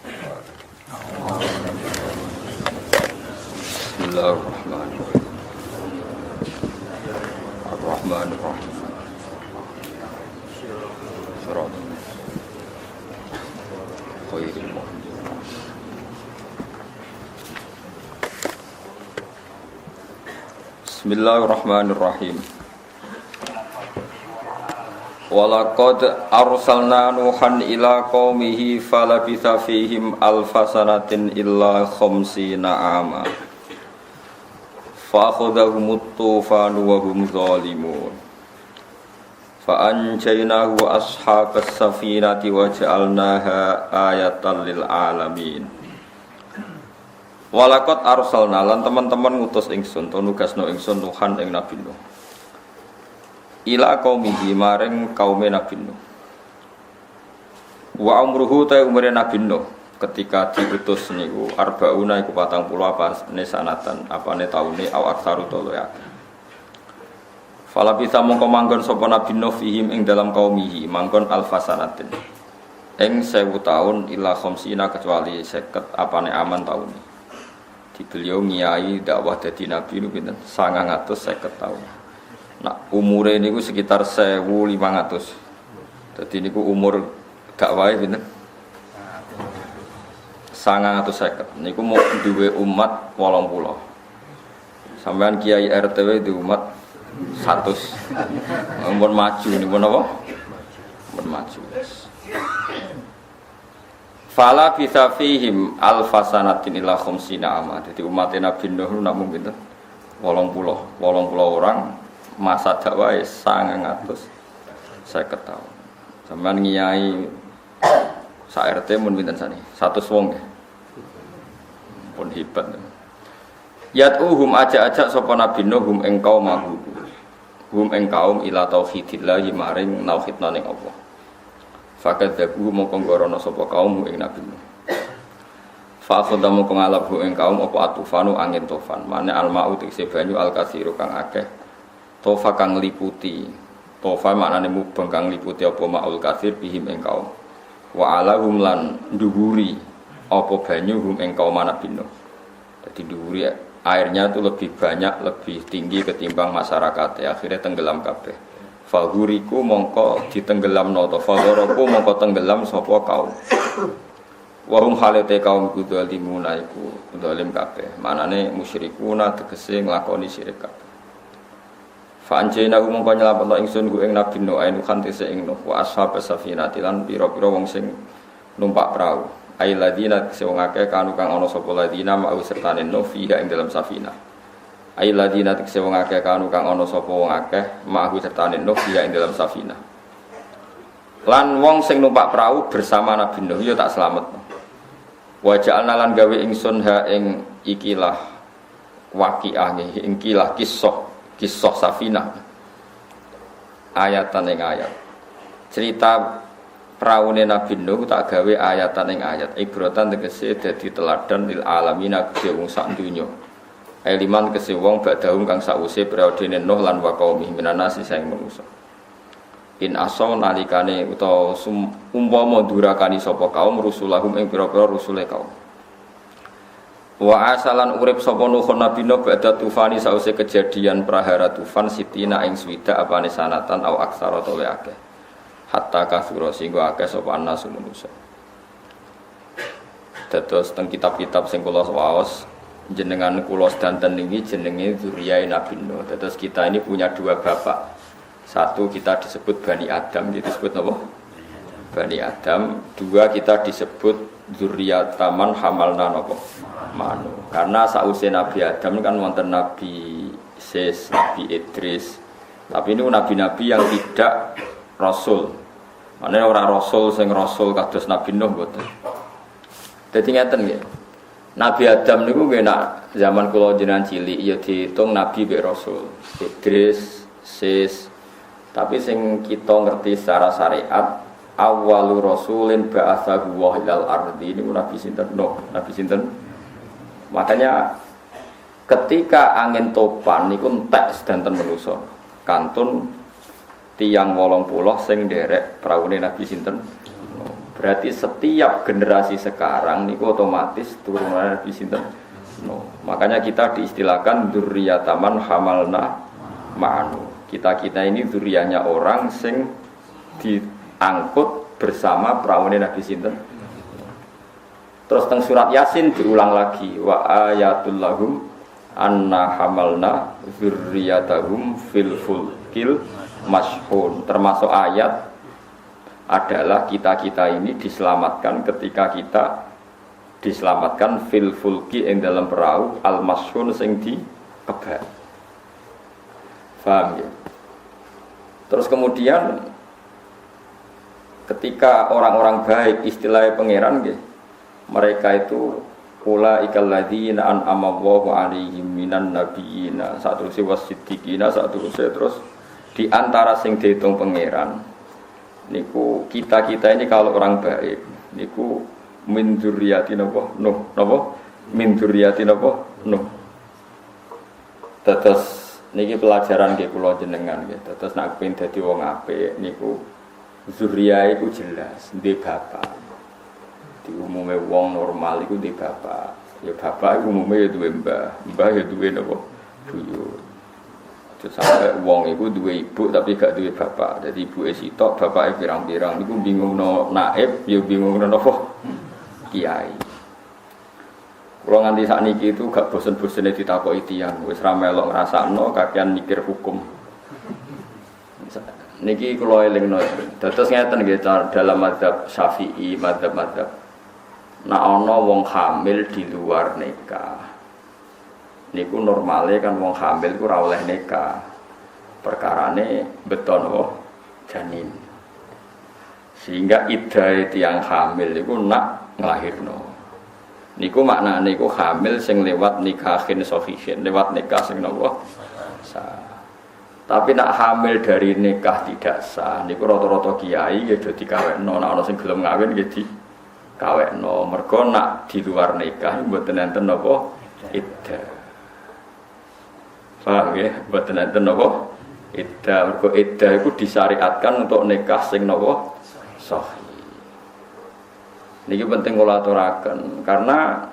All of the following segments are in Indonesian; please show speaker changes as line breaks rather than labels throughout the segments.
Bismillahirrahmanirrahim. Ar-Rahmanirrahim. Shiratal khairil mu'minin. Bismillahirrahmanirrahim. Walaqad arsalna Nuhan ila qaumihi falabitha fihim alfasanatin illa khamsina ama fa akhadhahumut tufanu wa hum zalimun fa anjaynahu wa ashabas safinati wa ja'alnaha ayatan lil alamin. Walaqad arsalna lan teman-teman ngutus ingsun to nugasno ingsun Nuhan ing Nabi Nuh ila qaumihi maring kaume Nabi Nuh. Wa umruhu ta umure Nabi Nuh ketika diutus niku arbauna iku 40 apa sanatan apane taune au aksaru to ya. Fala bisa mongko manggon sapa Nabi Nuh fihim ing dalam qaumihi manggon alfasanatin. Ing 1000 taun ila khamsina kecuali 50 apane aman taune. Di beliau ngiyai dakwah dadi nabi niku pinten 950 taun. Nah, umure niku sekitar 1500. Dadi niku umur dakwahe pinten? 950. Niku mau duwe umat 80. Sampean kiai RTW di umat 100. Mun maju niku napa? Mun maju. Fala bisa fihim alfasanatin ila khamsina ama. Dadi umat Nabi Nuh namung pinten? 80 orang. Masa dakwah 950 tahun. Sampeyan ngiyai sak RT mun pinten sani? 100 wong ya. Pun hebat. Yatuhum ajak-ajak sapa Nabi Nuh hum ing kaum mahu. Hum ing kaum ila tauhidillah maring tauhidna ning Allah. Fakadzabu mongko ngorono sapa kaum ing Nabi Nuh. Fa khadamu ngalabu ing kaum apa atufanu angin tufan. Mane almau tekse banyu al-katsiru kang akeh. Tofa kang liputi, tofa maknane mubeng kang liputi apa maul katsir bihim ing kaum. Wa alahum lan dhuwuri apa banyu hum ing kaum Nabi Nuh. Dadi dhuwuri airnya itu lebih banyak, lebih tinggi ketimbang masyarakat. Akhirnya tenggelam kabeh. Fahuriku mongko ditenggelamno to fagoroku mongko tenggelam sapa kaum. Wa hum halate kaum kudalimuna iku zalim kabeh. Manane musyrikuna tegese nglakoni syirik kabeh. Fa'anjayna mongko nyelametno ingsun ku ing Nabi Nuh ainu khantise ing Nuh wa ashabas safinati lan pira-pira wong sing numpak prau ai ladina sing akeh kanu kang ana sapa ladina mau sertane Nuh fiha ing dalam safina ai ladina sing akeh kanu kang ana sapa wong akeh mau sertane Nuh fiha ing dalam safina lan wong sing numpak prau bersama Nabi Nuh ya tak slametno wa ja'alna lan gawe ingsun ha ing ikilah waqiah ing kilah kisah Safinah ayatan ing ayat cerita praune Nabi Nuh tak gawe ayatan ing ayat ibratan tegese dadi teladan lil alamina kedhe wong sak donya liman kese wong badahum kang sause periodene Nuh lan wa qaumi minanasi sing manusa in asaw nalikane utawa umpama durakani sapa kaum rusulahum ing pira-pira rusule kaum. Wa asalan urip sapa Nuh Nabi Nuh badha tufani sause kejadian prahara tufan sitina ing swida apane sanatan au aksara to akeh hatta kasura singgo akeh sapa nasu manusa. Dados teng kitab-kitab sing kula waos jenengan kula sedanten niki jenenge zuriyae Nabi Nuh. Dados kita ini punya dua bapak. Satu kita disebut Bani Adam, disebut apa? Bani Adam. Dua kita disebut zuriyataman hamalna apa? Manu. Karena sausé Nabi Adam kan wonten Nabi Ses, Nabi Idris. Tapi ini nabi-nabi yang tidak rasul. Mane ora rasul sing rasul kados Nabi Nuh mboten. Dadi ngeten nggih. Nabi Adam niku nggih nak zaman kula jenengan cilik ya diitung nabi mek rasul. Idris, Ses. Tapi sing kita ngerti secara syariat awwalu rasulin ba'atsahu wa ilal ardi niku Nabi sinten? Nuh, Nabi sinten? Makanya ketika angin topan niku entek sedanten manusa. Kantun tiyang 80 sing nderek praune Nabi sinten? Berarti setiap generasi sekarang niku otomatis turunan Nabi sinten Nuh. Makanya kita diistilahkan dzurriyyataman hamalna ma'anu. Kita ini dzurriyyahnya orang sing diangkut bersama perawane Nabi sinten. Terus teng surat Yasin diulang lagi wa ayatul lahum anna hamalna dzurriyyatahum fil fulkil mashhun. Termasuk ayat adalah kita ini diselamatkan ketika kita diselamatkan fil fulki yang dalam perahu al mashhun sing dikebat. Paham ya? Terus kemudian ketika orang-orang baik istilahnya pangeran nggih, mereka itu ulaikal ladzina an'ama Allahu 'alaihim minan nabiyina satruse wasiddiqina satruse terus di antara sing diitung pangeran niku kita ini kalau orang baik niku min dzurriyyati napa Nuh min dzurriyyati napa Nuh. Terus niki pelajaran nggih kula jenengan nggih. Terus nek pengen dadi wong apik niku dzurriyyah iku jelas ndek bapak. Di umumnya wong normal iku ndek bapak. Ya bapak iku umumnya ya duwe mbah ya duwe napa buyut. Sampai wong iku duwe ibu tapi gak duwe bapak. Jadi ibuke sitok, bapake pirang-pirang niku bingungno naib, ya bingungno napa kiai. Kula nganti sakniki itu gak bosen-bosene ditakoki tiyang, wis ra melok ngrasakno kakean mikir hukum. Niki kula elingno. Dados ngeten nggih dalam mazhab Syafi'i, mazhab-mazhab. Nek ana wong hamil di luar nikah niku normale kan wong hamil ku ora oleh nikah. Perkarane beton janin. Sehingga iddah tiyang hamil niku nak nglahirno. Niku maknane niku hamil sing lewat nikahin sahihin, lewat nikah sing napa sah. Tapi nak hamil dari nikah tidak sah niku rata-rata kiai ya do dikawekno, nek ana sing gelem ngawin nggih dikawekno. Mergo nak di luar nikah mboten enten napa iddah. Paham ya? Mboten enten napa iddah. Mergo iddah iku disyariatkan untuk nikah sing napa sahih. Niki penting kula aturaken karena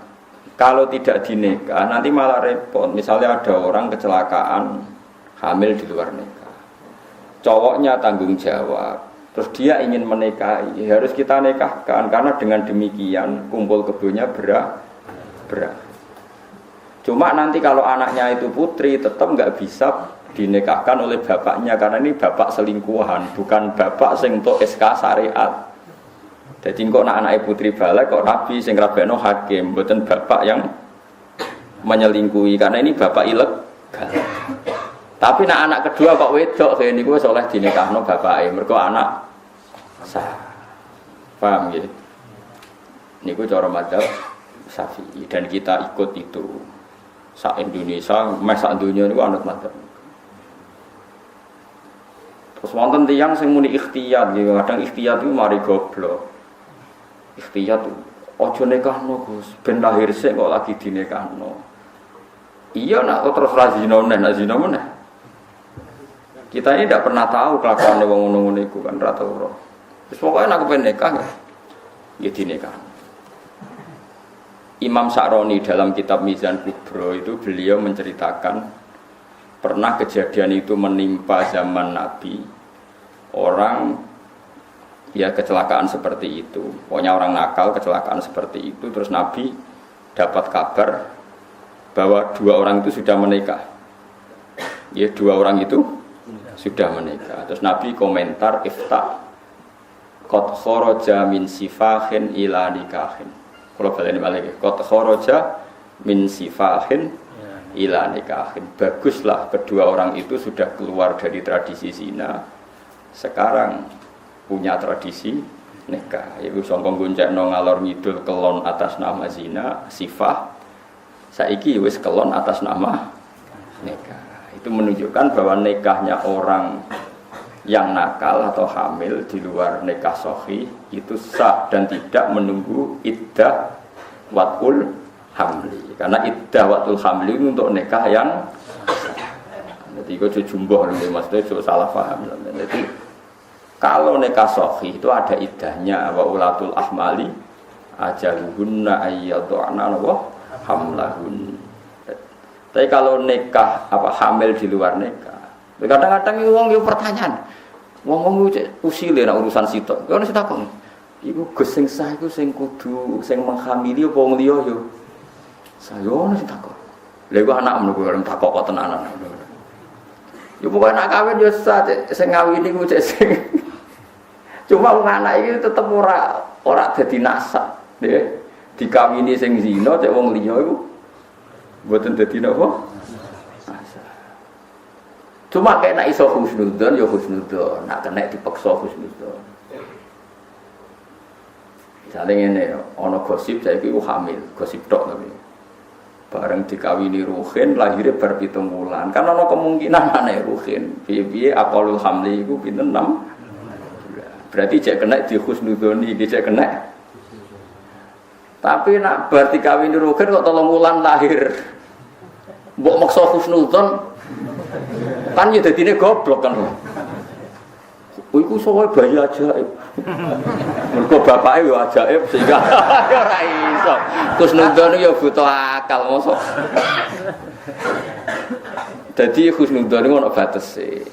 kalau tidak dinikah nanti malah repot. Misalnya ada orang kecelakaan hamil di luar nikah. Cowoknya tanggung jawab. Terus dia ingin menikahi, harus kita nikahkan karena dengan demikian kumpul kebonya berat. Cuma nanti kalau anaknya itu putri tetap nggak bisa dinikahkan oleh bapaknya karena ini bapak selingkuhan, bukan bapak sing untuk SK syariat. Jadi kok anak putri balik kok rabi sing rabeno hakim, bukan bapak yang menyelingkuhi karena ini bapak ilegal. Tapi nak anak kedua kok wedok kayak ini gue soleh dinikahno bapake, mergo anak sah. Paham ya? Niku cara madzhab Syafi'i dan kita ikut itu. Sak Indonesia, sak dunia niku anut madzhab. Terus wonten tiyang sing muni ikhtiyat, nggih kadang ikhtiyat itu mari goblok. Ikhtiyat ojo nikahno Gus, ben lahir sik kok lagi dinikahno. Iya nak terus ra zina meneh. Kita ini tidak pernah tahu kelakuan wong ngono-ngono iku kan ra tau. Wis pokoke nek pengen nikah ya dinikah. Imam Sa'roni dalam kitab Mizan Kubro itu beliau menceritakan pernah kejadian itu menimpa zaman Nabi. Orang ya kecelakaan seperti itu. Pokoknya orang nakal kecelakaan seperti itu. Terus Nabi dapat kabar bahwa dua orang itu sudah menikah. Ya dua orang itu sudah menikah. Terus Nabi komentar ifta qad kharaja min sifahin ila nikahin. Kalau baleni balik qad kharaja min sifahin ila nikahin. Baguslah kedua orang itu sudah keluar dari tradisi zina. Sekarang punya tradisi nikah. Iku sangka goncekno ngalor ngidul kelon atas nama zina, sifah. Saiki wis kelon atas nama nikah. Itu menunjukkan bahwa nikahnya orang yang nakal atau hamil di luar nikah sahih itu sah dan tidak menunggu iddah watul hamli. Karena iddah watul hamli untuk nikah yang sah. Jadi kok jumbo maksudnya salah paham. Jadi Kalau nikah sahih itu ada iddahnya, wa ulatul ahmali ajaluhunna ayyadhana wa hamlahun. Tapi kalau nikah hamil di luar nikah, kadang-kadang wong yo pertanyaan. Wong usile nek urusan sitok. Yo nek sitok iku Gus sing sah iku sing kudu sing menghamili apa wong liya yo. Sayo nek sitok. Lha iku anak menunggu orang takok kok tenanan. Yo pokoke nak kawin yo sah sing ngawini ku cek sing. Cuma wong anak iki tetep ora dadi nasab, nggih. Dikawini sing zina cek wong liya iku mboten dadi napa? Nasab. Cuma kena iso husnudzon ya husnudzon, nak kena dipaksa husnudzon. Misalnya ngene, ana gosip saiki ku hamil, gosip tok tapi. Bareng dikawini Ruhin lahirnya bar 7 bulan. Kan ana kemungkinan anake Ruhin. Piye-piye aqalul hamli iku pinten 6. Berarti cek kena di husnudzoni, iki cek kena. Tapi nak bar dikawini Ruhin kok 3 bulan lahir. Mbok maksa husnudzon kan ya dadine goblok kan. Iku sowe bayi ajaib. Mergo bapake yo ajaib sehingga ora iso. Husnudzon yo butuh akal mosok. Dadi husnudzon iku ana batese.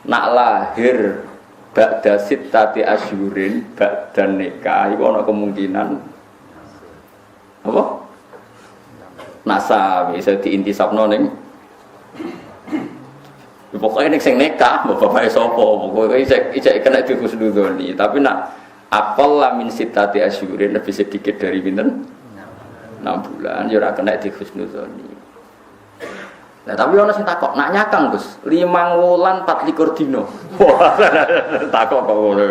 Nak lahir ba'da sittati asyurin ba'da nikah iku ana kemungkinan apa? Nasab bisa diintisabno ning pokoknya nek sing nikah mbok bapake sapa pokoke isek kena dihusnudzoni tapi nak apal min sitati asyurin lebih sedikit dari pinten 6 bulan ya ora kena dihusnudzoni. Lah tapi ana sing takok nak nyakang Gus 5 wulan 24 dina takok kok ngono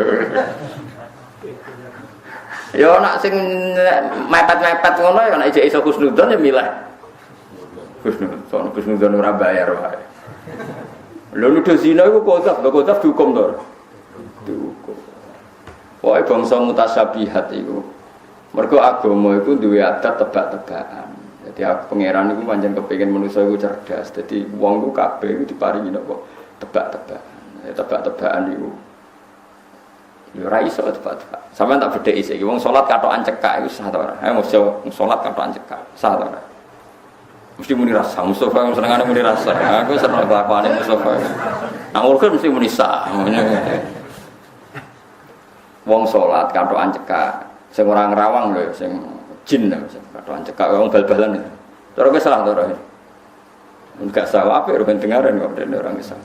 ya nak sing mepet-mepet ngono ya nek iso husnudzon ya milah husnudzon ora bayar wae. Lha nuduh zina iku kodaf dihukum to. Dihukum. Pokoke bangsa mutasyabihat iku. Mergo agama iku duwe adat tebak-tebakan. Jadi pangeran iku pancen kepengin manusa iku cerdas. Dadi wong ku kabeh iku diparingi napa tebak-tebakan. Ya tebak-tebakan iku. Ya ora iso tebak-tebakan. Sampeyan tak bedheki iki wong salat katokan cekak iku sah ta ora? Ayo mesti salat katokan cekak. Sah ta ora? Mesti muni rasa, Mustafa yang senengane muni rasa. Aku seneng kelakuane Mustafa. Nah, urut mesti muni sah. Wong salat katokan cekak, sing ora ngrawang lho, sing jin katokan cekak wong bal-balan itu. Cara wis salah to ora? Enggak salah apik ben dengaran kok dene orang iso.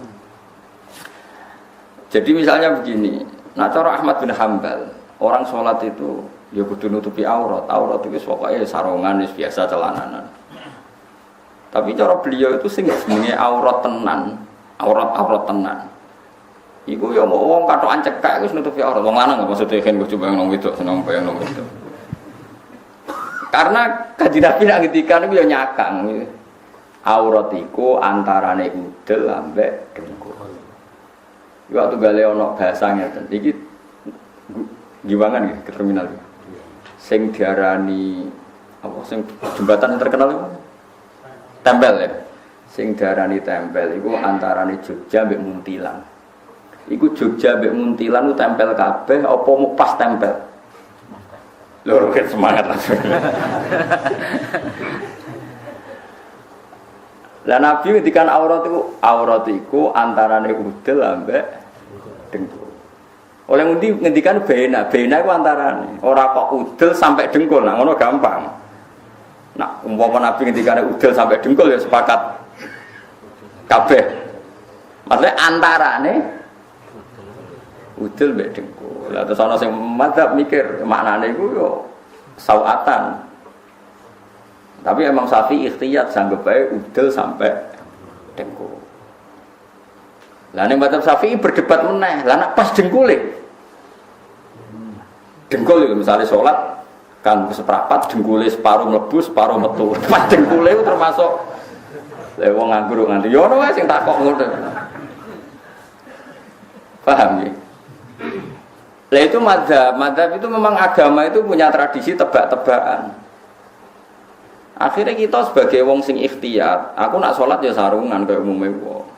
Jadi misalnya begini, nah cara Ahmad bin Hambal, orang salat itu ya kudu nutupi aurat. Aurat itu pokoknya sarongan wis biasa celananan. Tapi cara beliau itu sing jenenge aurat tenan, aurat tenan. Iku ya mau wong katokan cekak wis nutupi aurat. Wong lanang maksudnya kan gue coba nang wedok seneng bayang nang wedok. Karena Kanjeng Nabi nak ngendikan iku ya nyakang. Aurat iku antarane udel ambek dengkul. Iku waktu gale ana bahasa ngeten. Iki giwangan nggih ke terminal. Sing diarani apa sing jembatan terkenal itu? Tempel ya, sing darani tempel, iku antarane Jogja mbek Muntilan. Iku Jogja mbek Muntilan ku tempel kabeh, apa mau pas tempel? Lho, ket semangat langsung. Lah Nabi ngendikan aurat iku antarane udel ambek dengkul. Oleh ngendikan bena iku antarane, ora kok udel sampai dengkul, nah ngono gampang. Nah, umpama Nabi ngendikane udel sampai dengkul ya sepakat kabeh. Maksudnya antarane udel mbek dengkul. Lah terus ana sing madzhab mikir maknane iku yo sawatan. Tapi emang Syafi'i ikhtiyat sanggep bae udel sampai dengkul. Lah nek madzhab Syafi'i berdebat meneh. Lah nek pas dengkule. Dengkul itu misalnya salat kan seprapat dengkule separuh mlebu separuh metu. Pas dengkule itu termasuk lha wong nganggur nganti yo ono wae sing takok ngono. Paham ya? Lah itu madzhab itu memang agama itu punya tradisi tebak-tebakan. Akhirnya kita sebagai wong sing ikhtiyat, aku nak sholat ya sarungan kayak umumnya wong.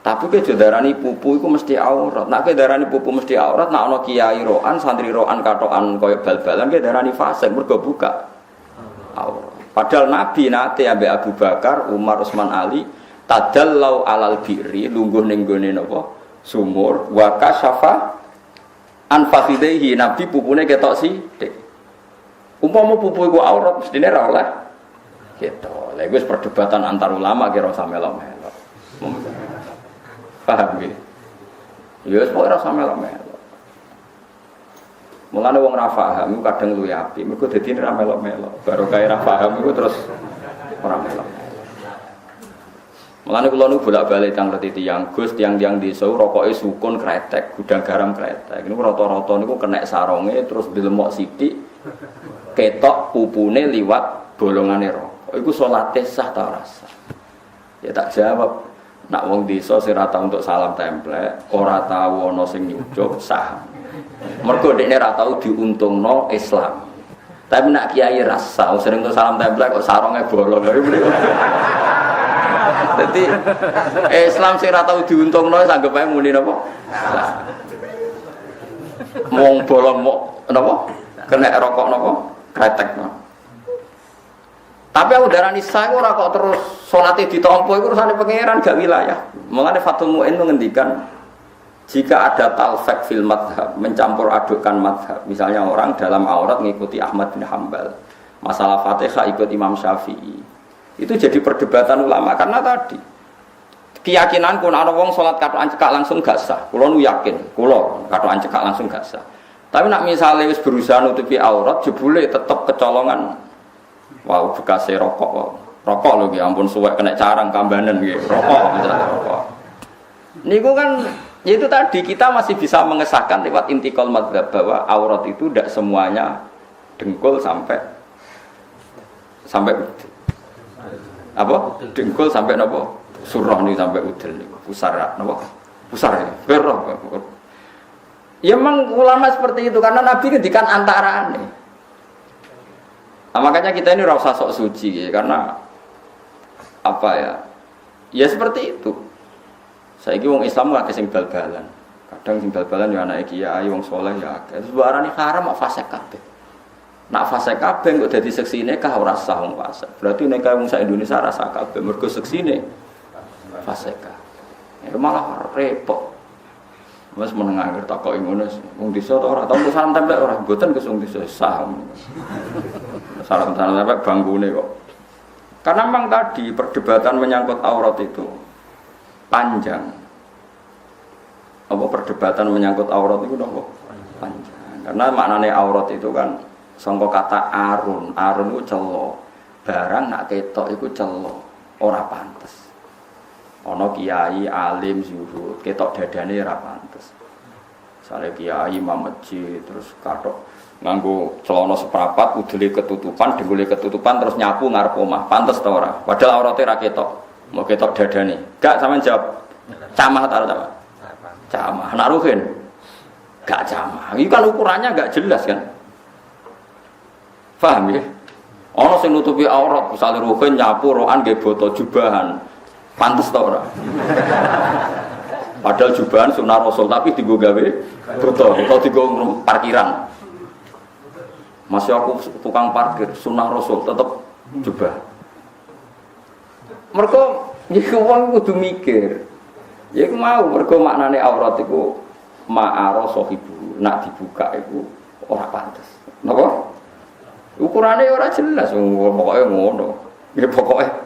Tapi ke darani pupu iku mesti aurat. Nek ke darani pupu mesti aurat, nek ana kiai roan, santri roan katokan kaya bal-balan ke darani fasik mergo buka aurat. Padahal Nabi nate ambek Abu Bakar, Umar, Utsman, Ali tadallau alal birri lungguh ning gone napa sumur wa kasyafa an fakhidaihi. Nabi pupune ketok sithik. Umpama pupu iku aurat mestine ra oleh ketok. Lha iku perdebatan antar ulama kira usah melok-melok. Paham nggih? Ya wis kok ora usah melok-melok. Mulane wong ra paham kadang luwih apik, mergo dadi ra melok-melok. Baru kae ra paham iku terus ora melok. Mulane kula nu bolak-balik teng reti tiyang Gus, tiang-tiang desa rokoke sukun kretek, gudang garam kretek. Niku rata-rata niku kenek saronge terus dilemok sithik ketok pupune liwat bolongane rokok. Iku salate sah ta ora sah? Ya tak jawab, nak wong desa sing ora tau untuk salam templek, ora tau ana sing nyucuk sah. Mergo dekne ora tau diuntungno Islam. Tapi nak kiai rasa sering untuk salam templek kok sarongnya bolong. Jadi Islam sing ora tau diuntungno sanggep ae muni napa? Wong bolong mok napa? Kena rokok napa? Kretek napa? Tapi aku darani sah ora kok terus salate ditampa iku urusane pangeran gak wilayah. Mulane Fathul Mu'in mengendikan jika ada talfek fil madhab, mencampur adukkan madhab, misalnya orang dalam aurat mengikuti Ahmad bin Hanbal, masalah Fatihah ikut Imam Syafi'i, itu jadi perdebatan ulama karena tadi keyakinan kun ana wong salat katokan cekak langsung gak sah. Kula nu yakin, kula katokan cekak langsung gak sah. Tapi nak misalnya wis berusaha nutupi aurat jebule tetep kecolongan. Wow, bekas rokok. Wow. Rokok lho nggih ampun suwek kena carang kambanen nggih. Rokok misalnya rokok. Niku kan itu tadi kita masih bisa mengesahkan lewat intikal madzhab bahwa aurat itu tidak semuanya dengkul sampai apa? Dengkul sampai napa? Surah nih sampai udel niku. Pusar napa? Pusar ya. Berah. Ya memang ulama seperti itu karena Nabi ngendikan antarane. Nah, makanya kita ini rasa sok suci ya, karena apa ya? Ya seperti itu. Saiki wong Islam gak sing bal-balan. Kadang sing bal-balan ya anake kiai wong saleh ya akeh. Terus barani haram kok fasik kabeh. Nak fasik kabeh kok dadi seksine kah ora sah wong fasik. Berarti nek wong sak Indonesia rasa kabeh mergo seksine fasik. Ya malah repot. Mas menengah ngerti takoki ngono wong desa ta ora tau salam templek ora mboten ke wong desa sah. Salam templek bangkune kok. Karena memang tadi perdebatan menyangkut aurat itu panjang. Apa perdebatan menyangkut aurat itu nopo? Panjang. Karena maknane aurat itu kan sangka kata arun. Arun itu celo. Barang nak ketok itu celo, ora pantes. Ana kiai alim zuhud, ketok dadane ora pantes. Sare kiai imam masjid terus katok nganggo celana seprapat udele ketutupan, dengkule ketutupan terus nyapu ngarep omah. Pantes ta ora? Padahal aurate ra ketok. Mau ketok dadane. Gak sampean jawab. Camah ta ora? Camah. Nak ruhin. Gak camah. Iki kan ukurannya gak jelas kan? Paham ya? Ana sing nutupi aurat, misale ruhin nyapu roan nggih boto jubahan. Pantes ta ora? Padahal jubahan sunah Rasul tapi dienggo gawe boto atau dienggo parkiran. Masih aku tukang parkir sunah Rasul tetep jubah. Mergo iku wong kudu mikir. Ya iku mau mergo maknane aurat iku ma'ara sahibu. Nak dibuka iku ora pantes. Napa? Ukurane ora jelas pokoke ngono. Ya pokoke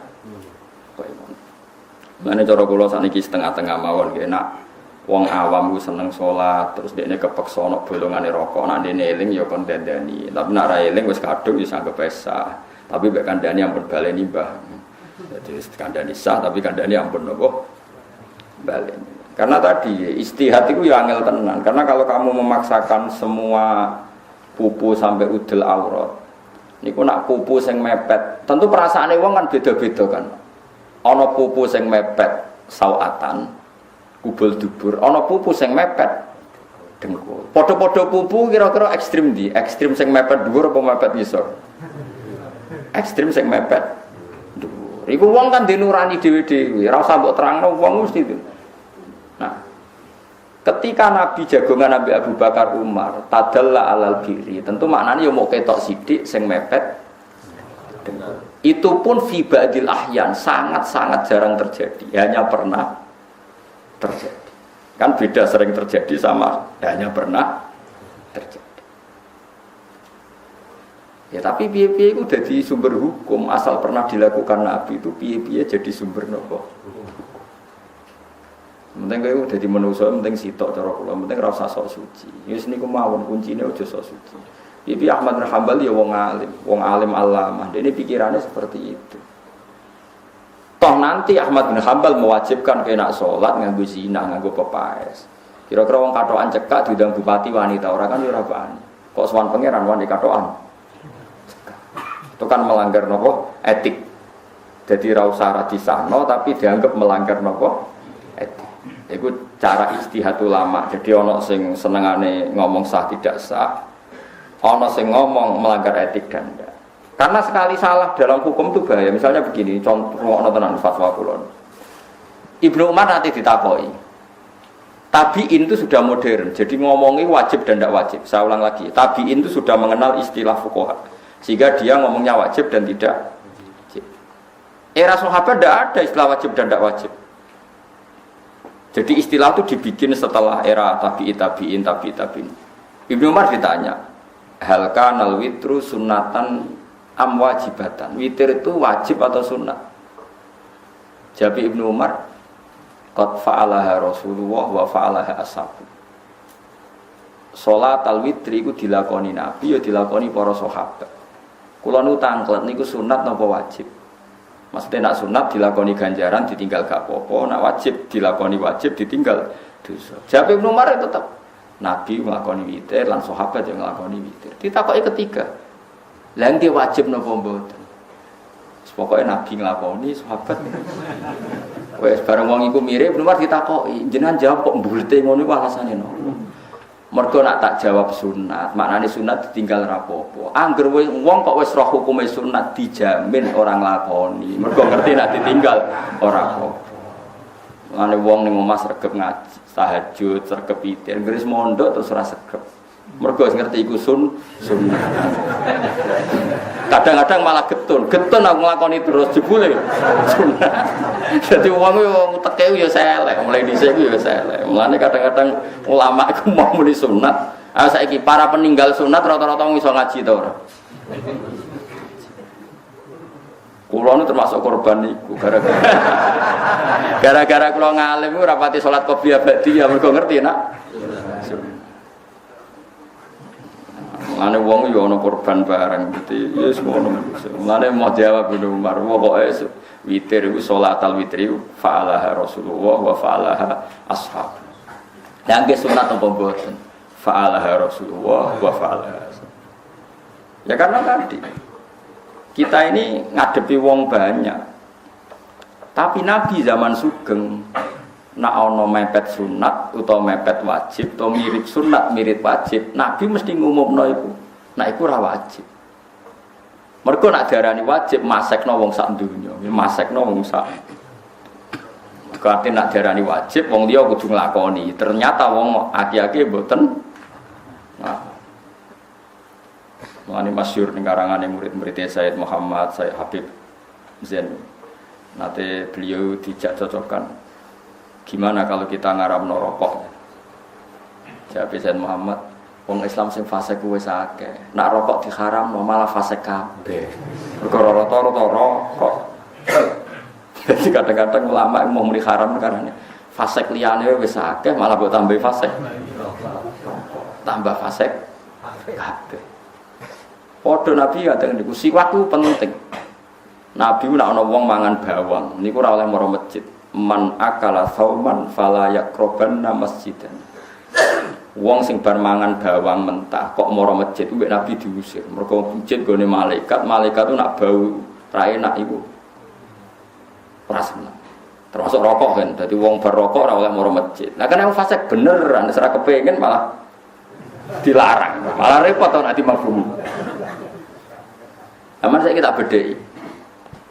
Mane cara kula sakniki setengah-tengah mawon nggih nak wong awam ku seneng salat terus dekne kepeksa ana bolongane rokok nak dene eling ya kon dandani tapi nak ra eling wis kadung wis anggap sah tapi mek kandhani ampun baleni mbah dadi kandhani sah tapi kandhani ampun napa baleni karena tadi istihad itu ya angel tenan karena kalau kamu memaksakan semua pupu sampai udel aurat niku nak pupu sing mepet tentu perasaane wong kan beda-beda kan. Ana pupu sing mepet sawatan kubul dubur ana pupu sing mepet dengkul padha-padha pupu kira-kira ekstrem ndi ekstrem sing mepet dhuwur apa mepet ngisor ekstrem sing mepet dhuwur iku wong kan dinurani dhewe-dhewe ora usah mbok terangno wong mesti itu Ketika Nabi jagongan Nabi Abu Bakar Umar, tadalla alal birri, tentu maknanya ya mau ketok sidik sing mepet. Itu pun fi ba'dil ahyan sangat-sangat jarang terjadi, hanya pernah terjadi. Kan beda sering terjadi sama hanya pernah terjadi. Ya tapi piye-piye itu jadi sumber hukum, asal pernah dilakukan Nabi itu piye-piye jadi sumber nopo. Penting kowe dadi manusa, penting sitok cara kula, penting ora usah sok suci. Wis niku mawon kuncine aja sok suci. Iki Ahmad bin Hanbal ya wong alim alamah. Dene pikirannya seperti itu. Toh nanti Ahmad bin Hanbal mewajibkan kena salat nganggo zina, nganggo pepaes. Kira-kira wong katokan cekak diundang bupati wanita ora kan ya ora bani. Kok sowan pangeran wanita katokan. Itu kan melanggar nopo etik. Jadi ra usah disahno tapi dianggap melanggar nopo etik. Itu cara ijtihad ulama. Jadi ono sing senengane ngomong sah tidak sah, ono sing ngomong melanggar etik dan enggak. Karena sekali salah dalam hukum itu bahaya. Misalnya begini, contoh tenan fatwa kula. Ibnu Umar nanti ditakoki. Tabi'in itu sudah modern. Jadi ngomongi wajib dan tidak wajib. Saya ulang lagi. Tabi'in itu sudah mengenal istilah fuqaha. Sehingga dia ngomongnya wajib dan tidak wajib. Era sahabat tidak ada istilah wajib dan tidak wajib. Jadi istilah itu dibikin setelah era tabi'in. Ibnu Umar ditanya, hal kanal witru sunatan am wajibatan. Witir itu wajib atau sunat? Jawab Ibnu Umar, qad fa'alaha Rasulullah wa fa'alaha ashabu. Salat al-witri itu dilakoni Nabi, ya dilakoni para sahabat. Kula nu tanglet niku sunat napa wajib? Maksudnya nak sunat dilakoni ganjaran ditinggal gak apa-apa, nak wajib dilakoni wajib ditinggal dosa. Jawab Ibnu Umar tetap Nabi nglakoni witir lan sahabat yang nglakoni witir. Ditakoki ketiga. Lah dia wajib napa mboten? Pokoke Nabi nglakoni sahabat. Wes bareng wong iku mirip Ibnu Umar ditakoki, jenengan jawab kok mbulete ngono iku alasane nopo? Mergo nak tak jawab sunat, maknane sunat ditinggal rapopo. Angger wong kok wis roh hukume sunat dijamin orang lakoni. Mergo ngerti nak ditinggal ora apa. Mane wong ning omah sregep ngaji, tahajud, sregep witir, ngris mondok terus ora sregep. Mergo ngerti iku sunat. Kadang-kadang malah getun aku nglakoni terus jebule sunat. Dadi wong yo teke yo selek, mulai dhisik yo selek. Mulane kadang-kadang ulama iku mau muni sunat. Ah saiki para peninggal sunat rata-rata wong iso ngaji to ora? Kulo nu termasuk korban niku gara-gara kulo ngalim ora pati salat qobliyah ba'diyah mergo ngerti nak. Mane wong yo ana korban bareng gitu. Ya wis ngono. Mane mau jawab Ibnu Umar, pokoke witir iku salatal witri fa'alaha Rasulullah wa fa'alaha ashab. Yang ke sunat apa mboten? Fa'alaha Rasulullah wa fa'alaha. Ya karena tadi kita ini ngadepi wong banyak. Tapi Nabi zaman sugeng nak ono mepet sunat utawa mepet wajib atau mirip sunat mirip wajib, Nabi mesti ngumumno iku. Nah iku ora wajib. Mergo nak diarani wajib masekno wong sak donya, masekno wong sak. Berarti nak diarani wajib wong liya kudu nglakoni. Ternyata wong aki-aki mboten. Nah. Mulane masyhur ning karangane murid-murid Sayyid Muhammad, Sayyid Habib Zain. Nanti beliau dijak cocokkan. Gimana kalau kita ngaramno rokok? Jawab Sayyid Muhammad, wong Islam sing fasik kuwi akeh. Nak rokok diharamno malah fasik kabeh. Perkara rata-rata rokok. Jadi kadang-kadang ulama mau muni haram karena fasik liyane wis akeh malah mbok tambah fasik. Tambah fasik kabeh. Padha Nabi kadang niku siwak ku penting. Nabi nek ana wong mangan bawang niku ora oleh maro masjid. Man akala sauman fala yaqrabanna masjidan. Wong sing bar mangan bawang mentah kok mara masjid kuwi Nabi diusir. Mergo masjid gone malaikat, malaikat itu nak bau ra enak iku. Ora seneng. Termasuk rokok kan. Dadi wong bar rokok ora oleh mara masjid. Lah kan yang fasik beneran ora kepengin malah dilarang. Malah repot nek dimafhum. Aman saya kita bedai.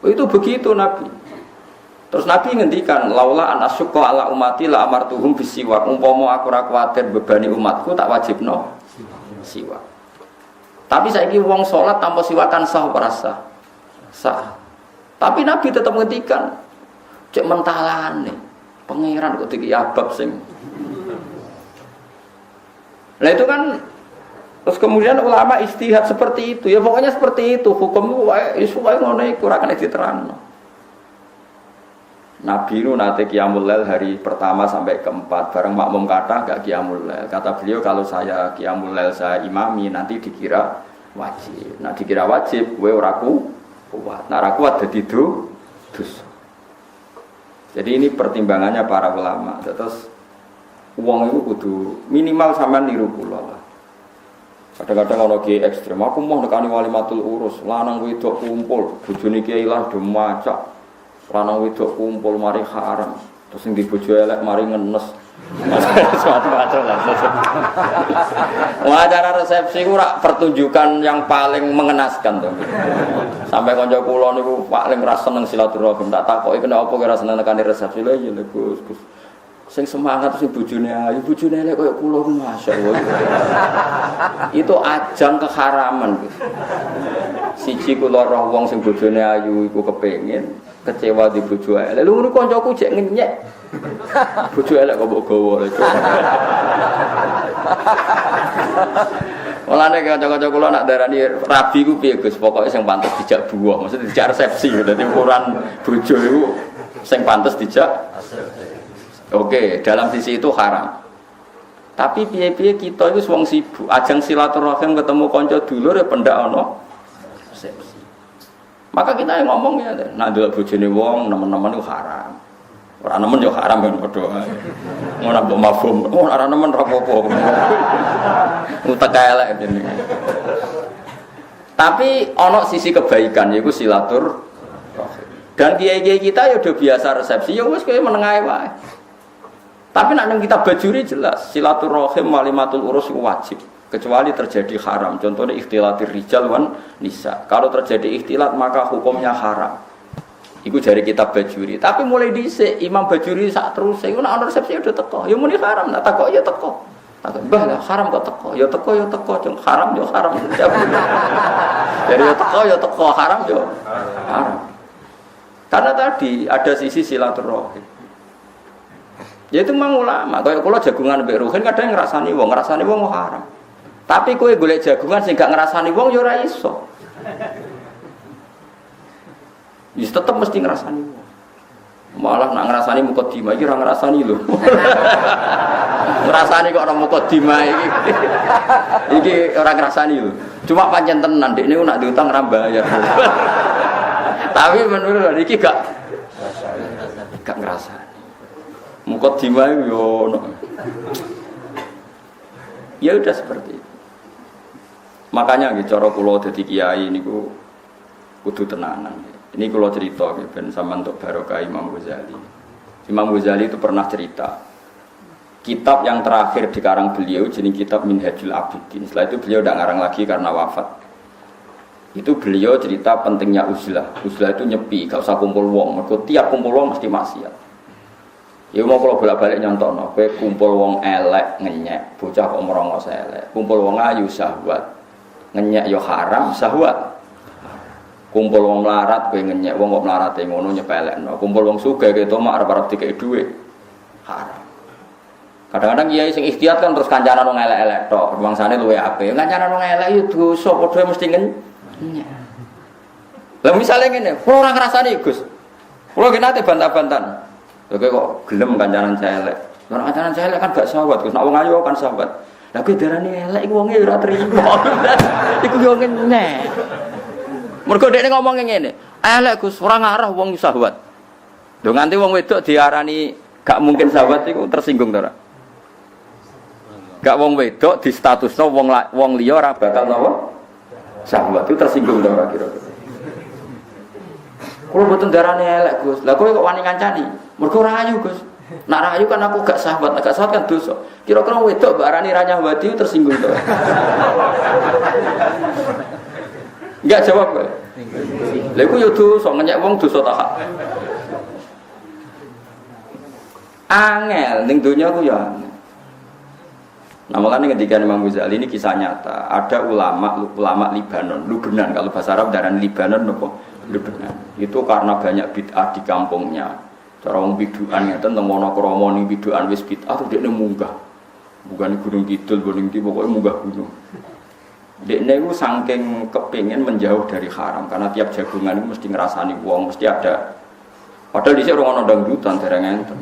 Oh, itu begitu Nabi. Terus Nabi ngendikan, laula an asyqa ala ummati la amartuhum bisiwak. Umpama aku ora kuwatir bebani umatku tak wajibno siwak. Tapi saiki wong salat tanpa siwakan sah ora sah? Sah. Tapi Nabi tetap ngendikan, cek mentalane. Pangeran kok iki abab sing. Nah itu kan terus kemudian ulama istihad seperti itu. Ya pokoknya seperti itu. Hukum wae ngono iku ora kena diterangno. Nabi itu nanti qiyamul lail hari pertama sampai keempat bareng makmum kata gak qiyamul lail. Kata beliau kalau saya qiyamul lail saya imami nanti dikira wajib. Nah dikira wajib kowe ora kuat. Nah ora kuat dadi dosa. Jadi ini pertimbangannya para ulama. Terus uang itu kudu minimal sampean niru kula lah. Kadang-kadang ono ki ekstrem aku mau nekani walimatul urus, lanang wedok kumpul, bojone kiai lah do macak. Lanang wedok kumpul mari haram, terus sing dibojo elek mari ngenes. Macam-macam lah. Acara resepsi ku rak pertunjukan yang paling mengenaskan to. Sampai kanca kula niku paling ra seneng silaturahim, tak takoki kenapa kira seneng nekani resepsi lho ya Gus. Sing semangat sing bojone ayu, bojone elek koyo kula ku masyaallah. Itu ajang keharaman. Siji kula roh wong sing bojone ayu iku kepengin kecewa di bojo elek. Lha ngono kancaku jek ngenyek. Bojo elek kok mbok gawa lho. Mulane kanca-kanca kula nak darani rabi ku piye Gus, pokoke sing pantes dijak buah, maksud dijak resepsi. Dadi ukuran bojo iku sing pantes dijak. Oke, dalam sisi itu haram. Tapi piye-piye kita itu wong sibuk, ajang silaturahim ketemu kanca dulur ya pendak ana resepsi. Maka kita yang ngomong ya, nak ndelok bojone wong nemen-nemen itu haram. Ora nemen yo haram ben padha ae. Ngono mbok mafhum, ora nemen ra apa-apa. Utek elek dene. Tapi ana sisi kebaikan yaiku silaturahim. Dan kiai-kiai kita ya udah biasa resepsi, ya wis kowe menengae wae. Tapi nak kita bajuri jelas silaturahim walimatul urus wajib kecuali terjadi haram. Contohnya ikhtilatir rijal wan nisa. Kalau terjadi ikhtilat maka hukumnya haram. Iku dari kitab bajuri. Tapi mulai dhisik Imam Bajuri sak terus iku nak resepsi udah teko. Ya muni haram, nak takok ya teko. Takok, "Mbah lah haram kok teko." Ya teko ya teko, jeng haram ya haram. Jadi ya teko, haram ya haram. Karena tadi ada sisi silaturahim. Ya itu memang ulama, kayak kalau jagungan mbek ruhin kadang ngrasani wong haram. Tapi kowe golek jagungan sing gak ngrasani wong ya ora iso. Ya tetep mesti ngrasani wong. Malah nak ngrasani mukadimah iki ora ngrasani lho. Ngrasani kok ora mukadimah iki. Iki ora ngrasani lho. Cuma pancen tenan dekne nak diutang ora bayar. Tapi menurut iki gak ngrasani. Mukadimah yo ya udah seperti itu. Makanya nggih cara kula dadi kiai niku kudu tenanan. Ini kula cerita nggih ben sampean untuk barokah Imam Ghazali. Imam Ghazali itu pernah cerita kitab yang terakhir dikarang beliau jeneng kitab Minhajul Abidin. Setelah itu beliau udah ngarang lagi karena wafat. Itu beliau cerita pentingnya uzlah. Uzlah itu nyepi, gak usah kumpul wong. Mergo tiap kumpul wong mesti maksiat. Ya mau kalau bolak-balik nyontokno, kowe kumpul wong elek ngenyek, bocah kok merongos elek. Kumpul wong ayu syahwat. Ngenyek ya haram, syahwat. Kumpul wong melarat kowe ngenyek, wong kok melarate ngono nyepelekno. Kumpul wong sugih keto mak arep-arep dikeki dhuwit. Haram. Kadang-kadang kiai sing ikhtiat kan terus kancanan wong elek-elek tok, rumangsane luwe apik. Kancanan wong elek yo dosa padha mesti ngenyek. Lah misale ngene, kula ora ngrasani Gus. Kula nate bantah-bantahan. Oke kok gelem kancanan elek. Ora kancanan elek kan gak sahabat, Gus. Nek wong ayu kan sahabat. Lah kowe darani elek iku wonge ora trimo. Iku yo ngenyek. Mergo dekne ngomong ngene, elek Gus, ora ngarah wong sahabat. Lho nganti wong wedok diarani gak mungkin sahabat iku tersinggung to ora? Gak wong wedok di statusno wong liya ora bakal napa? Sahabat itu tersinggung to ora kira-kira. Kulo mboten darane elek Gus. Lah kowe kok wani ngancani? Mergo ora ayu Gus. Nek ora ayu kan aku gak sahabat kan dosa. Kira-kira wedok mbak arani ra nyahwati tersinggung to. Enggak jawab kowe. Lha iku yo dosa ngenyek wong dosa ta. Angel ning donya ku ya angel. Nah, makanya ketika Imam Ghazali ini kisah nyata, ada ulama Libanon, Lubnan, kalau bahasa Arab darah Libanon apa? Lubnan. Itu karena banyak bid'ah di kampungnya. Cara wong bid'ah tentang monokromo ning bid'ah wis bid'ah terus dekne munggah. Bukan gunung kidul, gunung iki pokoknya munggah gunung. Dekne iku saking kepingin menjauh dari haram karena tiap jagungan itu mesti ngrasani wong, mesti ada. Padahal dhisik ora ono dangdutan dereng enten.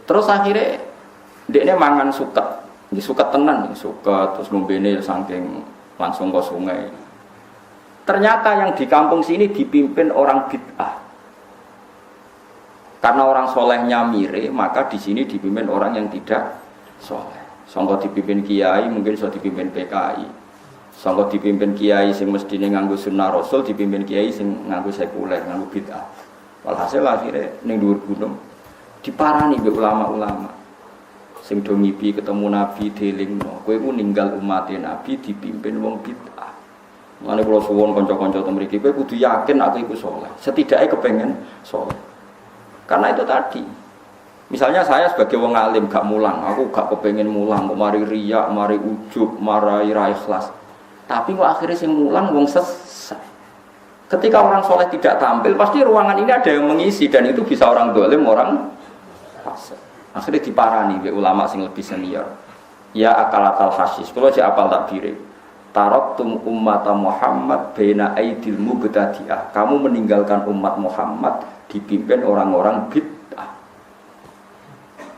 Terus akhirnya dia mangan suket, ini suket tenan, suket terus ngombene saking langsung ke sungai. Ternyata yang di kampung sini dipimpin orang bid'ah. Karena orang solehnya mire, maka di sini dipimpin orang yang tidak soleh. Sangka dipimpin kiai, mungkin so dipimpin PKI. Sangka dipimpin kiai sing mestine nganggo sunnah Rasul, dipimpin kiai sing nganggo sekuler, nganggo bid'ah. Walhasil akhirnya ning dhuwur gunung diparani mbek ulama-ulama. Sing do ngipi ketemu Nabi delingno, kowe ku ninggal umat Nabi dipimpin wong bid'ah. Mane kula suwun kanca-kanca teng mriki kowe kudu yakin aku iku saleh. Setidaknya kepengen saleh. Karena itu tadi. Misalnya saya sebagai wong alim gak mulang, aku gak kepengen mulang, kok mari riya, mari ujub, mari ra ikhlas. Tapi kok akhirnya sing mulang wong sesat. Ketika orang saleh tidak tampil, pasti ruangan ini ada yang mengisi dan itu bisa orang dolim, orang fasik. Akhirnya diparani oleh ulama sing lebih senior. Ya akalatal hasis. Kalau cek apal takbire. Taraktum ummata Muhammad baina aidil mubtadi'ah. Kamu meninggalkan umat Muhammad dipimpin orang-orang bid'ah.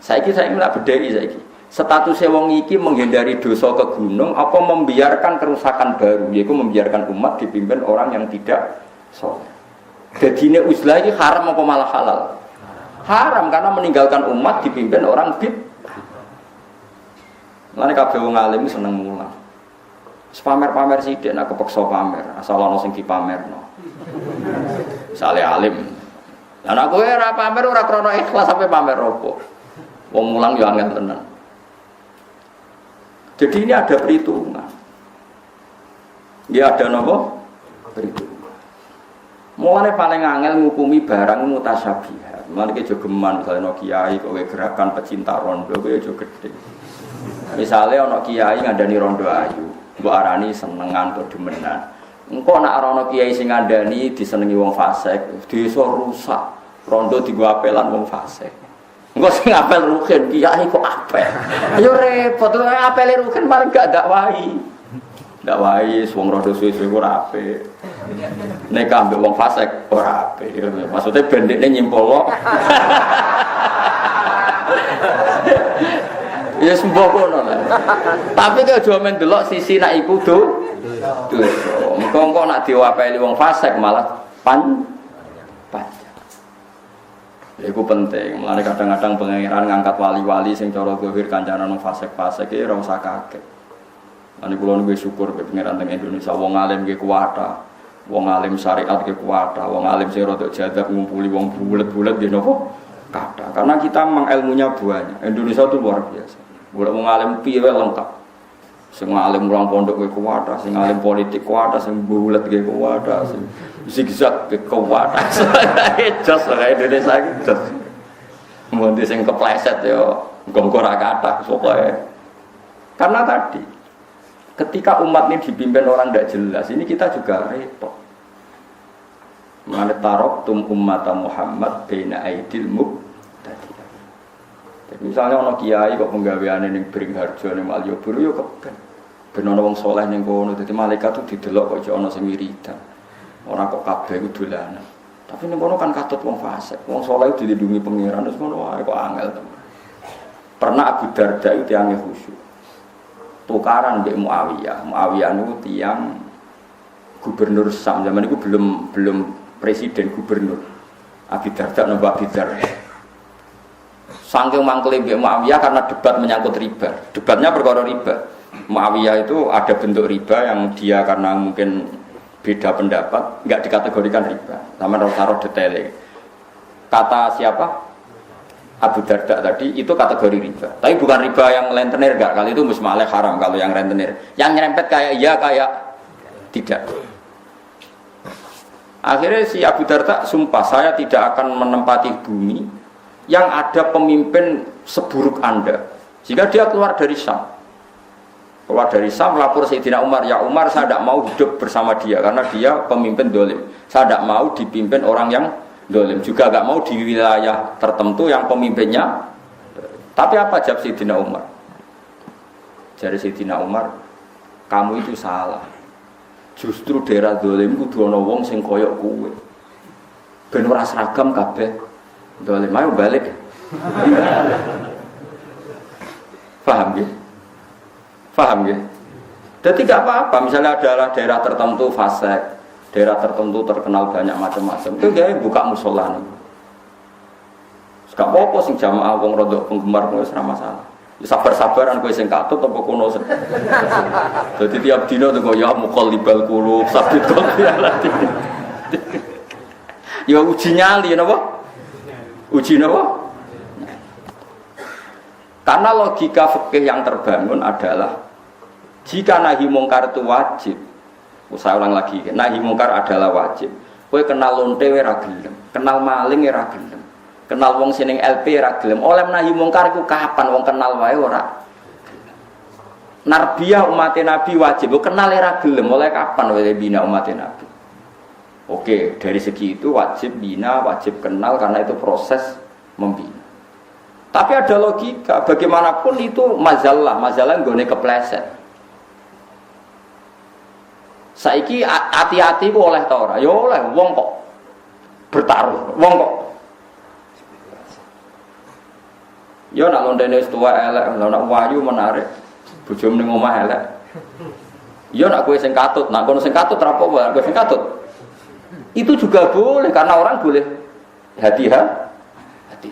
Saiki saya nggak bedai saiki. Statusnya wong iki menghindari dosa ke gunung apa membiarkan kerusakan baru, yaitu membiarkan umat dipimpin orang yang tidak saleh. Dadine uzlah iki haram apa malah halal? Haram karena meninggalkan umat dipimpin orang bid'ah. Mulane kabeh wong alim seneng mulang. Pamer-pamer sithik nek kepeksa pamer, asal ana sing dipamerno. Misale alim. Lah nek kowe ora pamer ora krana ikhlas sampe pamer opo. Wong mulang yo angel tenan. Jadi ini ada perhitungan. Ya ada napa? Perhitungan. Mulane paling angel ngukumi barang mutasyabihat. Mulane ki jogeman misale ana kiai kok gerakan pecinta rondo kowe aja gedhe. Misale ana kiai ngandani rondo ayu, mbok arani senengan to demenan. Engko nek ana kiai sing ngandani disenengi wong fasik, desa rusak. Rondo digo apelan wong fasik. Engko sing apel rugen kiai kok apel. Ayo repot lho apele rugen malah gak dakwahi. Dakwahi wong rondo suwe-suwe ora apik. Nek ambek wong fasik ora apik. Maksudnya bendekne nyimpol. Ya sembuh kono lah. Tapi kok aja men delok sisi nak iku dosa. Engko nak diwapeli wong fasik malah panjang. Iku penting. Mulane kadang-kadang pangeran ngangkat wali-wali sing cara zahir kancanan wong fasik-fasik iki ora usah kaget. Lan kula niku syukur be pangeran teng Indonesia wong alim nggih kuwata. Wong alim syariat nggih kuwata. Wong alim sing rada jadab ngumpuli wong bulet-bulet nggih napa? Kathah. Karena kita memang ilmunya banyak. Indonesia itu luar biasa. Boleh wong alim piye lengkap. Sing alim urang pondok nggih kuwata, sing alim politik kuwata, sing bulet nggih kuwata, sing zigzag nggih kuwata. Jos ora Indonesia iki jos. Mun sing kepleset yo engko ora kathah pokoke. Karena tadi ketika umat ini dipimpin orang tidak jelas, ini kita juga repot. Mane taraktum ummata Muhammad baina aidil mubtadi'ah. Jadi misalnya ana kiai kok penggaweane ning Bringharjo ning Malioboro yo keben. Ben ana wong saleh ning kono, dadi malaikat tuh didelok kok ana sing wiridan. Ora kok kabeh iku dolanan. Tapi ning kono kan katut wong fasik. Wong saleh dilindungi pangeran terus ngono wae kok angel temen. Pernah Abu Darda itu tiyang khusyuk. Tukaran mbek Muawiyah. Muawiyah niku tiyang gubernur Sam. Zaman itu belum presiden gubernur. Abi Darda nambah Abi Darda. Saking mangkele mbek Muawiyah karena debat menyangkut riba. Debatnya perkara riba. Muawiyah itu ada bentuk riba yang dia karena mungkin beda pendapat enggak dikategorikan riba. Sama taruh detailnya. Kata siapa? Abu Darda tadi itu kategori riba. Tapi bukan riba yang rentenir enggak. Kali itu musmaleh haram kalau yang rentenir. Yang nyerempet kayak iya kayak tidak. Akhirnya si Abu Darda sumpah, saya tidak akan menempati bumi yang ada pemimpin seburuk Anda. Sehingga dia keluar dari Syam. Keluar dari Syam, lapor Sayyidina Umar, ya Umar, saya tidak mau hidup bersama dia karena dia pemimpin dolim. Saya tidak mau dipimpin orang yang dolim. Juga tidak mau di wilayah tertentu yang pemimpinnya. Tapi apa jawab Sayyidina Umar? Jadi Sayyidina Umar, kamu itu salah. Justru daerah dolim kudu ana wong sing koyok kowe. Ben ora seragam kabeh. Dolim ayo balik. Paham ya? Paham ya? Jadi tidak apa-apa, misalnya adalah daerah tertentu fasik, daerah tertentu terkenal banyak macam-macam. Itu dia buka musola nih. Gak apa-apa sing jamaah wong rodok penggemar wis ora masalah. Sabar-sabaran kowe sing katut apa kono. Dadi tiap dina teko ya muqallibal qulub sabit qalbi ala dini. Ya uji nyali napa? Uji napa? Karena logika fikih yang terbangun adalah jika nahi mungkar itu wajib. Saya ulang lagi, nahi mungkar adalah wajib. Kowe kenal lonte ora gelem, kenal maling ora gelem. Kenal wong sing LP ora gelem. Oleh nahi mungkar iku kapan wong kenal wae ora. Narbiyah umat Nabi wajib kenal ora gelem. Oleh kapan wae bina umat Nabi. Oke, dari segi itu wajib bina, wajib kenal karena itu proses membina. Tapi ada logika, bagaimanapun itu mazalah nggone kepleset. Saiki hati-hati ku oleh ta ora? Ya oleh, wong kok bertaruh, wong kok ya nak londene wis tuwa elek, nak wayu menarik. Bojomu ning omah elek. Ya nak kowe sing katut, nak kono sing katut ora apa-apa, kowe sing katut. Itu juga boleh karena orang boleh hati-hati.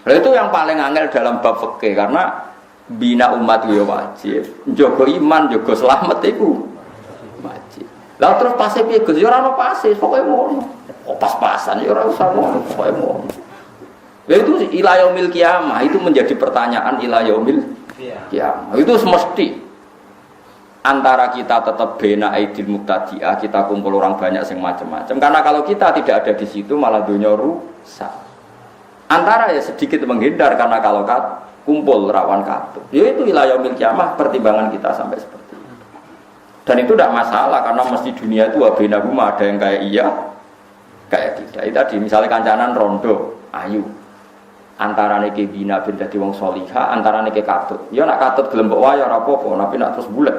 Nah, itu yang paling angel dalam bab fikih karena bina umat ya wajib. Jaga iman, jaga selamat itu wajib. Lah terus pase piye Gus? Ya ora ono pase, pokoke ngono. Oh pas-pasan ya ora usah ngono, pokoke ngono. Itu ila yaumil kiamah, itu menjadi pertanyaan ila yaumil kiamah. Itu semesti antara kita tetap bena aidil muqtadi'ah, kita kumpul orang banyak yang macam-macam. Karena kalau kita tidak ada di situ malah dunia rusak. Antara ya sedikit menghindar karena kalau kumpul rawan katut. Ya itu ila yaumil kiamah pertimbangan kita sampai seperti itu. Dan itu tidak masalah karena mesti dunia itu wabena huma, ada yang kayak iya, kayak tidak. Itu tadi misalnya kancanan rondo, ayu. Antara niki bina bin dadi wong soliha, antara niki katut. Ya nak katut gelem mbok wae ora apa-apa, tapi nak terus bulet.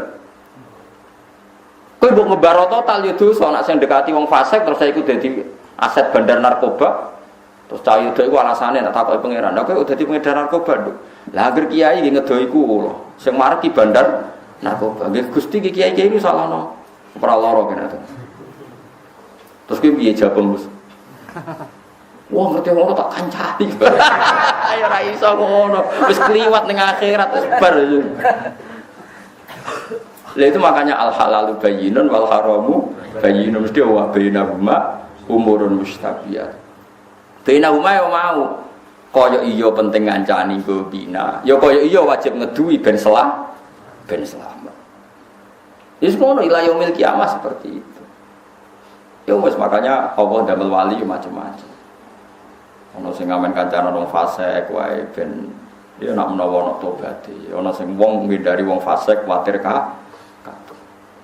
Kowe mbok ngebaro total ya dosa, nak sing dekati wong fasik terus saya iku dadi aset bandar narkoba. Terus cah itu iku alasane nak takoki pangeran. Lah kowe dadi pengedar narkoba, Nduk. Lah agar kiai nggih ngedo iku lho. Sing marek ki bandar narkoba. Nggih Gusti ki kiai-kiai iku salahno. Ora lara kene to. Terus kowe piye jawab Gus? Wah ngerti ngono tak kancani. Ayo ra iso ngono. Wis kliwat ning akhirat wis bar. Lah itu makanya al halalu bayyinun wal haramu bayyinun, mesti wa bainahuma umurun mustabiat. Bainahuma yo mau kaya iya penting ngancani go bina. Ya kaya iya wajib ngeduwi ben selamat. Wis ngono ila yaumil kiamah seperti itu. Ya wis makanya Allah damel wali macam-macam. Ana sing ngamen kancanan wong fasik wae ben ya nak menawa ana tobaté. Ana sing wong ngindari wong fasik kuwatir katut.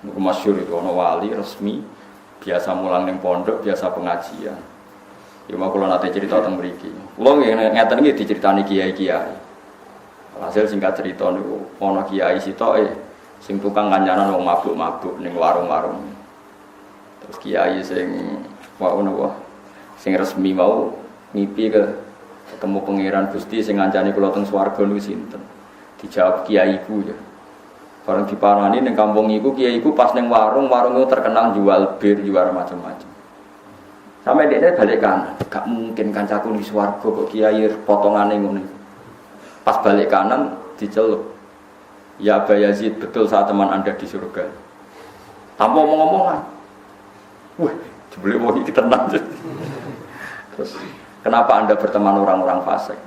Niku masyhur itu ana wali resmi biasa mulang ning pondok, biasa pengajian. Ya mau kula nate cerita teng mriki. Kula ngeten iki diceritani kiai-kiai. Hasil singkat cerita niku ana kiai sitoke sing tukang kancanan wong mabuk-mabuk ning warung-warung. Terus kiai sing wau sing resmi mau mimpi ketemu pangeran Gusti sing ngancani kula teng swarga niku sinten? Dijawab kiaiku ya. Bareng diparani ning kampung iku kiaiku pas ning warung itu terkenal jual bir, jual macam-macam. Sampai dia balik kanan, gak mungkin kancaku di swarga kok kiai potongane ngono. Pas balik kanan diceluk. Ya Aba Yazid, betul saat teman Anda di surga. Tanpa omong-omongan. Wah, jebule wong iki tenang. Terus kenapa Anda berteman orang-orang fasik?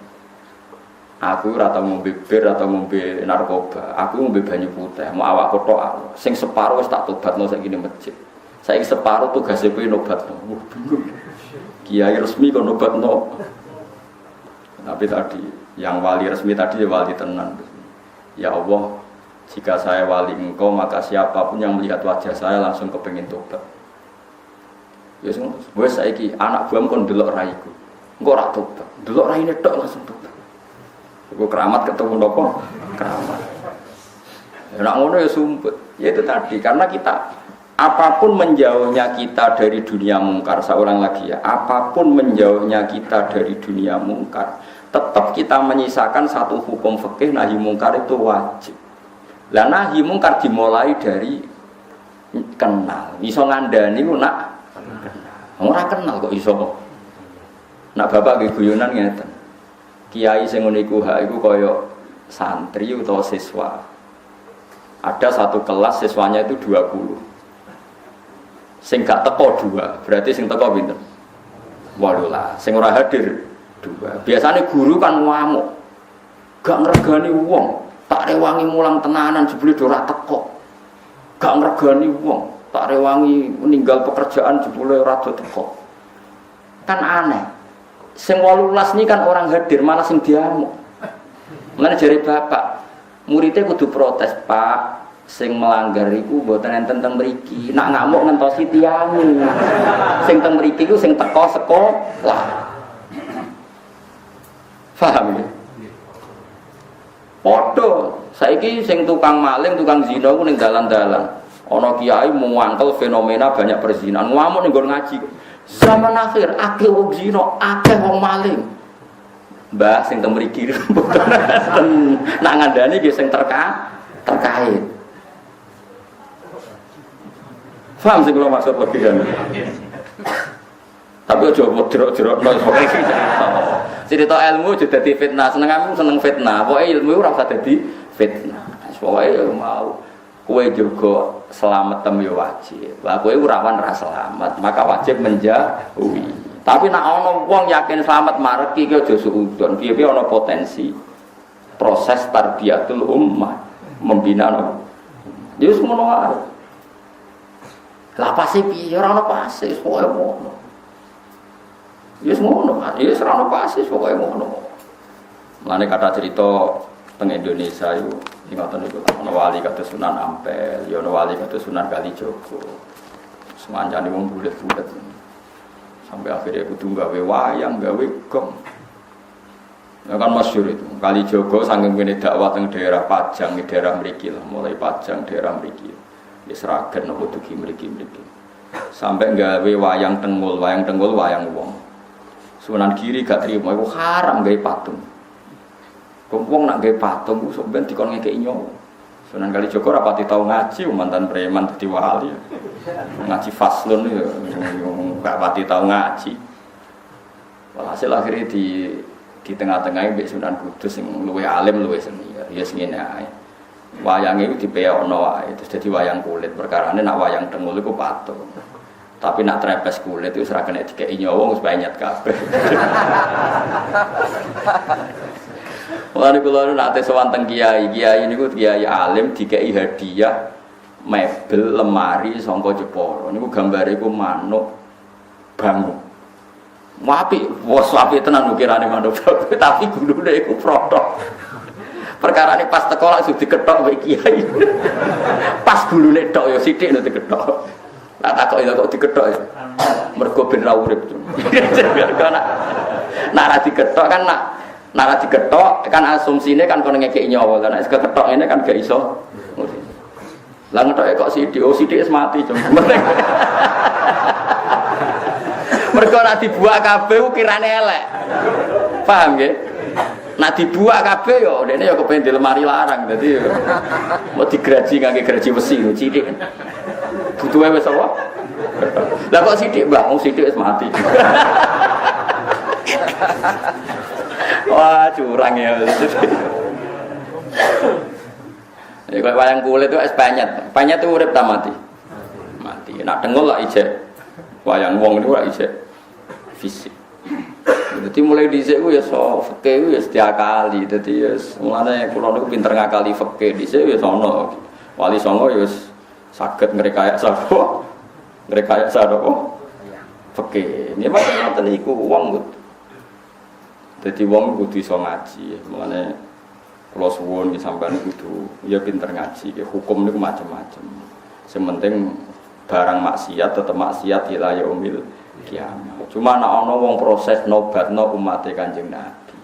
Aku rata ngombe bir atau ngombe narkoba. Aku ngombe banyu putih, mau awak kotok. Sing separuh wis tak tobatno sak kene masjid. Saiki separuh tugasnya kowe nobatno. Bingung. Kiai resmi kok nobatno. Tapi tadi yang wali resmi tadi ya wali tenan. Ya Allah, jika saya wali engkau maka siapapun yang melihat wajah saya langsung kepengin tobat. Ya wis saiki anak buam kon delok raiku. Engko ora tobat. Delok raine tok langsung tobat. Iku keramat ketemu napa? Keramat. Ya nek ngono ya sumpet. Ya itu tadi karena kita apapun menjauhnya kita dari dunia mungkar, seorang lagi ya, apapun menjauhnya kita dari dunia mungkar, tetap kita menyisakan satu hukum fikih nahi mungkar itu wajib. Lah nahi mungkar dimulai dari kenal. Iso ngandani ku nak ora kenal kok iso. Nak bapak nggih guyonan ngeten. Kiai sing ngene iku hak iku kaya santri utawa siswa. Ada satu kelas siswanya itu 20. Sing gak teko 2, berarti sing teko pinten? 18. Sing ora hadir 2. Biasanya guru kan ngamuk. Gak ngregani wong, tak rewangi mulang tenanan jebule ora teko. Gak ngregani wong, tak rewangi meninggal pekerjaan jebule ora teko. Kan aneh. Sing 18 ini kan orang hadir malah sing diamuk. Mulane jare bapak, muridnya kudu protes, Pak. Sing melanggar iku mboten enten teng mriki. Nak ngamuk ngentosi tiangu. Sing teng mriki iku sing teko sekolah. Paham ya? Padha, saiki sing tukang maling, tukang zina ku ning dalan-dalan. Ana kiai muangkel fenomena banyak perzinahan. Ngamuk ning nggon ngaji. Zaman akhir akeh wong zina, akeh wong maling. Mbah sing teng mriki mboten nak ngandani nggih sing terkait. Paham sing kula maksud logikane. Tapi aja bodrok-drokno pokoke cerita ilmu aja dadi fitnah. Seneng seneng fitnah. Pokoke ilmu ora usah dadi fitnah. Pokoke mau kowe juga selamat tem yo wajib. Lah kowe ora selamat, maka wajib menjauhi. Tapi nak ana wong yakin selamat mareki ki aja suudon. Piye-piye ana potensi proses tarbiyatul ummah, membina no. Ya wis ngono wae. Lah pasti piye ora ana pasti pokoke ngono. Ya wis ngono, ya wis ora ana pasti pokoke ngono. Mane kata cerita teng Indonesia itu ngoten niku ana wali kados Sunan Ampel, ya ana wali kados Sunan Kalijaga. Semancane wong bulet-bulet. Sampai akhirnya kudu gawe wayang, gawe gong. Ya kan masyhur itu. Kalijaga saking kene dakwah teng daerah Pajang, daerah mriki lah, mulai Pajang daerah mriki. Wis raget nopo dugi mriki-mriki. Sampai gawe wayang tengul, wayang wong. Sunan Giri gak trimo iku haram gawe patung. Wong nak gawe patung ku sok ben dikon ngekeki nyawa. Sunan Kalijaga rapati tau ngaji mantan preman dadi wali. Ngaji faslun ya gak pati tau ngaji. Walhasil akhirnya di tengah-tengah mbek Sunan Kudus sing luwih alim luwih senior. Ya sing ngene ae. Wayange iku dipeyokno wae terus dadi wayang kulit. Perkarane nak wayang tengul iku patung. Tapi nak trepes kulit itu ora kena dikeki nyawa wis banyak kabeh. Mulane kula nate sowan teng kiai niku kiai alim dikeki hadiah mebel lemari saka Jepara. Niku gambare iku manuk bangun. Apik, wos apik tenan ukirane manuk tapi gulune iku protok. Perkarane pas teko langsung diketok mbek kiai. Pas gulune tok ya sithik nek diketok. Lah takok kok diketok ya. Mergo ben ra urip. Nak ra diketok kan nak diketok kan asumsine kan kono ngekeki nyawa kan nek ketok ngene kan gak iso. Lah ngetoke kok sithik wis mati cuma. Mergo nek dibuak kabeh ukirane elek. Paham nggih? Nek dibuak kabeh yo dene yo kepengin di lemari larang dadi yo mau digraji ngangge graji besi sithik. Butuhe wis apa? Lah kok sithik, Mbah? Wong sithik wis mati. Wah, curang ya. Ya kok wayang kulit itu es penyet. Penyet itu urip ta mati? Mati. Nak dengul lah ijek. Wayang wong itu lah ijek fisik. Jadi mulai dhisik ku ya so fikih ku ya diakali. Dadi ya mulane kula niku pinter ngakali fikih dhisik ya sono. Wali songo ya saged ngrekayasa sapa Rekayasa apa? Fikih. Nggih macam ngoten niku wong. Dadi wong kudu iso ngaji. Mulane kula suwun iki sampean kudu ya pinter ngaji. Hukum niku macam-macam. Sing penting barang maksiat tetep maksiat ila yaumil kiamat. Cuma ana wong proses nobatno umate Kanjeng Nabi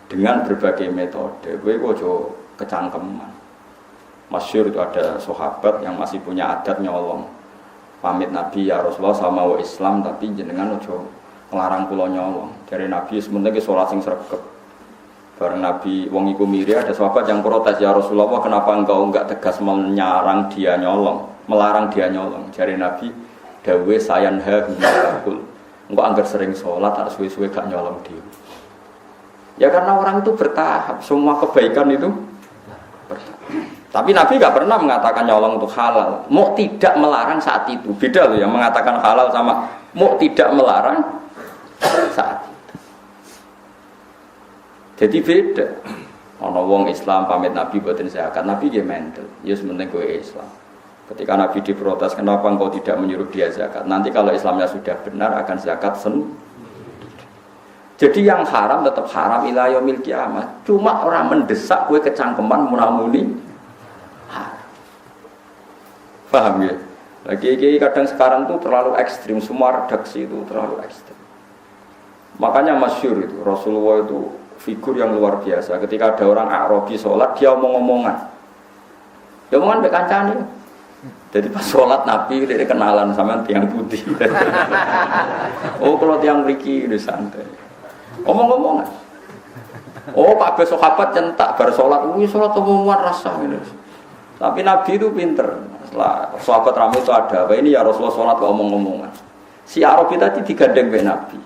dengan berbagai metode. Kowe kok aja kecangkeman. Masyhur itu ada sahabat yang masih punya adat nyolong. Pamit Nabi ya Rasulullah sama wa Islam tapi jenengan aja nglarang kula nyolong. Dari Nabi sementing salat sing sregep. Bareng Nabi wong iku miri ada sahabat yang protes ya Rasulullah kenapa engkau enggak tegas menyarang dia nyolong, melarang dia nyolong. Dari Nabi dawe sayanha humul. Engkau anggar sering salat tak suwe-suwe gak nyolong dia. Ya karena orang itu bertahap, semua kebaikan itu bertahap. Tapi Nabi gak pernah mengatakan nyolong untuk halal. Mau tidak melarang saat itu. Beda loh yang mengatakan halal sama mau tidak melarang saat itu. Jadi beda. Ana wong Islam pamit Nabi boten zakat. Nabi dia mental. Ya sementing kowe Islam. Ketika Nabi diprotes kenapa engkau tidak menyuruh dia zakat? Nanti kalau Islamnya sudah benar akan zakat sendiri. Jadi yang haram tetap haram ila yaumil kiamat. Cuma orang mendesak kowe kecangkeman munamuni. Paham ya? Lagi kadang sekarang tuh terlalu ekstrim, semua redaksi itu terlalu ekstrim. Makanya masyhur itu Rasulullah itu figur yang luar biasa. Ketika ada orang Arabi sholat, dia omong-omongan. Dia omongan mbek kancane. Jadi pas sholat Nabi dia kenalan sama tiang putih. Oh kalau tiang mriki udah santai. Omong-omongan. Oh Pak besok sahabat centak bar sholat, wih sholat omongan rasa gitu. Tapi Nabi itu pinter. Setelah sahabat ramai itu ada, apa ini ya Rasulullah sholat kok omong-omongan. Si Arabi tadi digandeng oleh Nabi.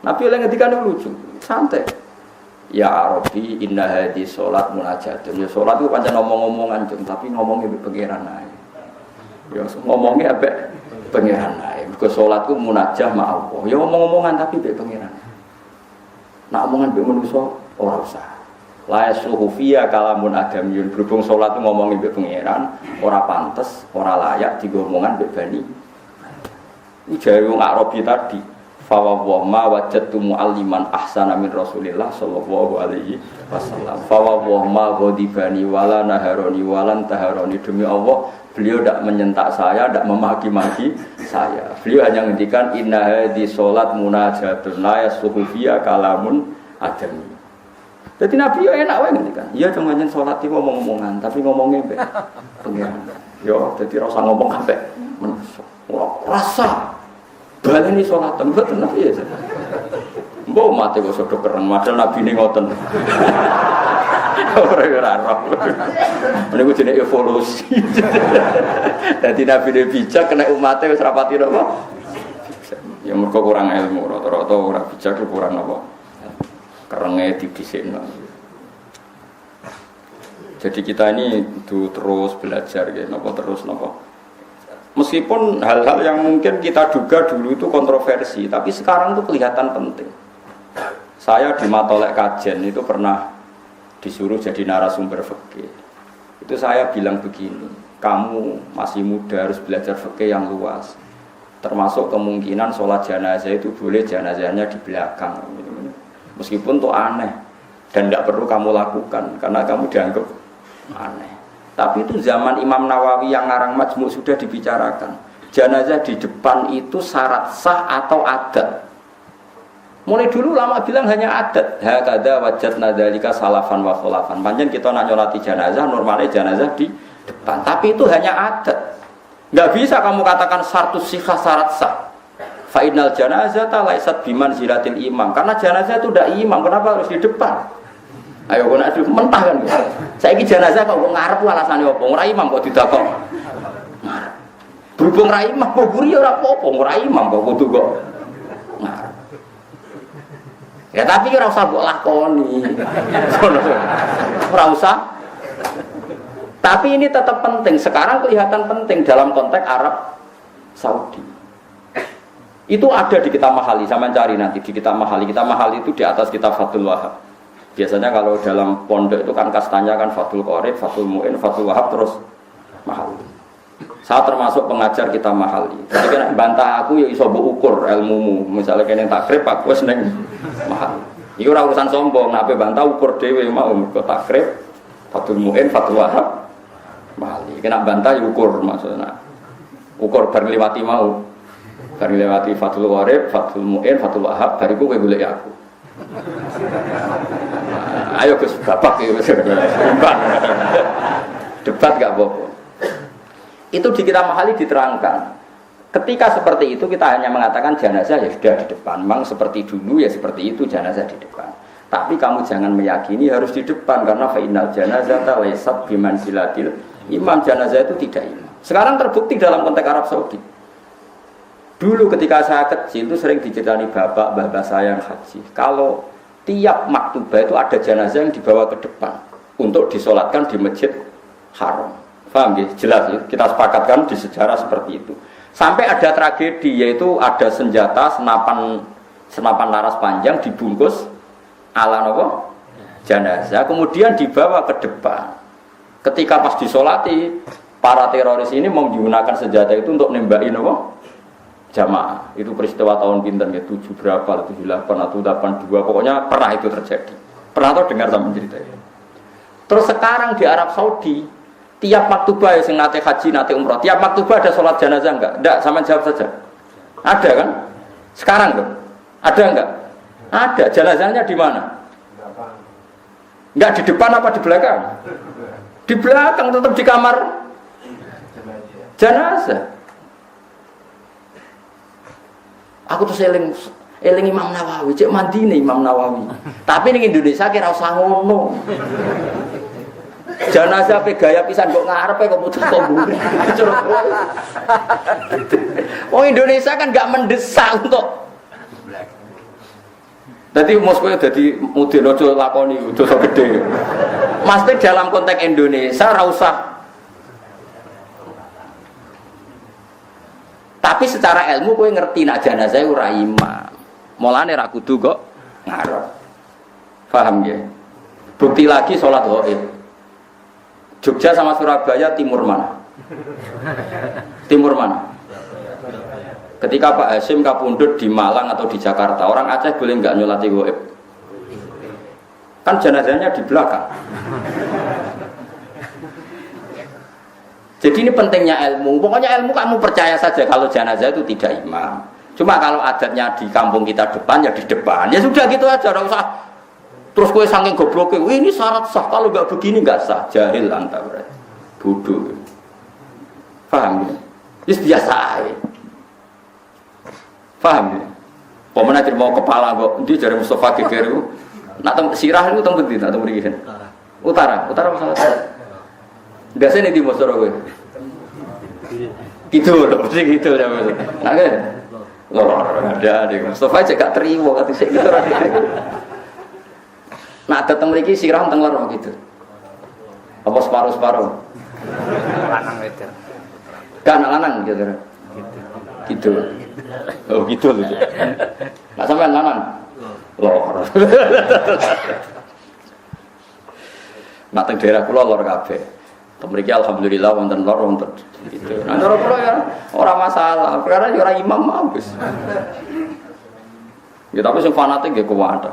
Nabi oleh ngendikan lucu, santai. Ya Arabi, inna hadi sholat munajatun. Ya sholat itu pancen omong-omongan, tapi ngomongnya be pangeran ae. Ya ngomongnya be pangeran ae. Mergo sholat itu munajah ma Allah. Ya omong-omongan tapi be pangeran. Nak omongan be manusa ora usah. La yasluhu fiya kalamun adamiyun. Berhubung sholat itu ngomongin mbek pangeran, ora pantes, ora layak digomongan mbek bani. Ini jare wong Arabi tadi. Fa wa ma wajadtu mualliman ahsana min Rasulillah sallallahu alaihi wasallam. Fa wa ma ghadibani wala naharoni walan taharoni. Demi Allah, beliau tidak menyentak saya, tidak memaki-maki saya. Beliau hanya ngendikan inna hadhi sholat munajatun la yasluhu fiya kalamun adamiyun. Jadi Nabi ya enak wae ngendikan. Iya cuma njen salat iki ngomong-ngomongan, tapi ngomongnya mbek pengiran. Yo dadi ora usah ngomong kabeh. Ora rasa. Baleni salat mboten Nabi ya. Mbok mate kok sodok keren, padahal Nabi ne ngoten. Ora roh. Niku jenenge evolusi. Dadi Nabi ne bijak kena umate wis rapati napa? Ya mergo kurang ilmu, rata-rata ora bijak kurang apa? Kerengnya dibisikno. Jadi kita ini itu terus belajar gitu, terus. Meskipun hal-hal yang mungkin kita duga dulu itu kontroversi, tapi sekarang itu kelihatan penting. Saya di Matolek Kajen itu pernah disuruh jadi narasumber fikih. Itu saya bilang begini, kamu masih muda harus belajar fikih yang luas. Termasuk kemungkinan sholat jenazah itu boleh jenazahnya di belakang. Meskipun itu aneh dan tidak perlu kamu lakukan karena kamu dianggap aneh. Tapi itu zaman Imam Nawawi yang ngarang Majmu' sudah dibicarakan. Jenazah di depan itu syarat sah atau adat. Mulai dulu lama bilang hanya adat. Hakada wajadna dzalika salafan wa khulafan. Panjen kita nak nyolati jenazah normalnya jenazah di depan. Tapi itu hanya adat. Enggak bisa kamu katakan syartus sihah syarat sah. Fa'inal janazah laisat biman zilatil imam. Karena jenazah itu tidak imam, kenapa harus di depan? Ayo kena mentah kan. Saiki jenazah kok ngarep alasane opo? Ora imam kok didakok. Ngarep. Berhubung ra imam kok buri ora apa-apa, ora imam kok kudu kok ngarep. Ya tapi ora usah mbok lakoni. Ora usah. Tapi ini tetap penting. Sekarang kelihatan penting dalam konteks Arab Saudi. Itu ada di kitab Mahali, sama cari nanti di kitab Mahali. Kitab Mahali itu di atas kitab Fathul Wahab. Biasanya kalau dalam pondok itu kan kastanya kan Fathul Qorib, Fathul Mu'in, Fathul Wahab terus Mahali. Saya termasuk pengajar kita mahali. Jadi kena bantah aku ya iso mbok ukur ilmumu. Misalnya kene takrib aku wis ning mahal. Iku ora urusan sombong, nek bantah ukur dhewe mau mergo takrib Fathul Mu'in, Fathul Wahab mahali. Kena bantah ya ukur maksudnya. Ukur bar liwati mau. Bar liwati Fathul Warib, Fathul Mu'in, Fathul Wahab bariku kowe golek aku. Ayo Gus bapak iki wis debat gak apa-apa. Itu di kita mahali diterangkan. Ketika seperti itu kita hanya mengatakan jenazah ya sudah di depan. Memang seperti dulu ya seperti itu jenazah di depan. Tapi kamu jangan meyakini harus di depan karena fa'innal janazata laysat bimanzilatil imam. Jenazah itu tidak imam. Sekarang terbukti dalam konteks Arab Saudi. Dulu ketika saya kecil itu sering diceritani bapak saya yang haji. Kalau tiap maktubah itu ada jenazah yang dibawa ke depan untuk disolatkan di Masjid Haram. Paham ya? Jelas ya? Kita sepakatkan di sejarah seperti itu. Sampai ada tragedi yaitu ada senjata senapan laras panjang dibungkus ala nopo jenazah kemudian dibawa ke depan. Ketika pas disolati para teroris ini mau menggunakan senjata itu untuk nembaki nopo jamaah. Itu peristiwa tahun pinten ya 7 berapa 78 atau 82 pokoknya pernah itu terjadi. Pernah atau dengar sama cerita itu. Terus sekarang di Arab Saudi tiap maktubah yang nate haji, nate umrah, tiap maktubah ada sholat jenazah enggak? Enggak, sama jawab saja. Ada kan? Sekarang tuh, ada enggak? Ada. Jenazahnya di mana? Enggak di depan apa di belakang? Di belakang, tetap di kamar jenazah. Aku tuh eling Imam Nawawi, cek mandi nih Imam Nawawi. Tapi ning Indonesia kira usah ngono. Jenazah pe gaya pisan kok ngarepe kok putus kok mburi. Wong Indonesia kan enggak mendesak untuk. Dadi Moskow dadi mudin aja lakoni dosa gede. Mesti dalam konteks Indonesia ora usah. Tapi secara ilmu kowe ngerti nek jenazah ora imam. Mulane ra kudu kok ngarep. Paham ya? Bukti lagi salat ghaib. Jogja sama Surabaya timur mana? Timur mana? Ketika Pak Hasyim kapundhut di Malang atau di Jakarta, orang Aceh boleh nggak nyolati ghaib? Kan jenazahnya di belakang. Jadi ini pentingnya ilmu. Pokoknya ilmu kamu percaya saja kalau jenazah itu tidak imam. Cuma kalau adatnya di kampung kita depan ya di depan. Ya sudah gitu aja, enggak usah. Terus kowe saking gobloke, ini syarat sah, kalau enggak begini enggak sah. Jahil anta berarti. Bodoh. Paham ya? Wis biasa ae. Paham ya? Pemenang mau kepala kok, ndi jare Mustafa Geger iku. Nak teng sirah itu teng pundi? Nak teng mriki. Utara masalah. Biasane di Mosoro kowe. Gitu loh, mesti gitu ya. Nah kan? Loh, ada di Mustafa aja gak terima kata sik gitu. Nah, datang lagi sirah teng lor gitu. Apa separuh-separuh? Lanang itu. Kan lanang gitu. Gitu. Oh, gitu loh. Nah, sampean lanang. Lor. Nah, teng daerah kula lor kabeh. Mriki alhamdulillah wonten lor wonten gitu. Nah, cara kula ya ora masalah. Perkara ya ora imam habis. Ya tapi sing fanatik nggih kuwat.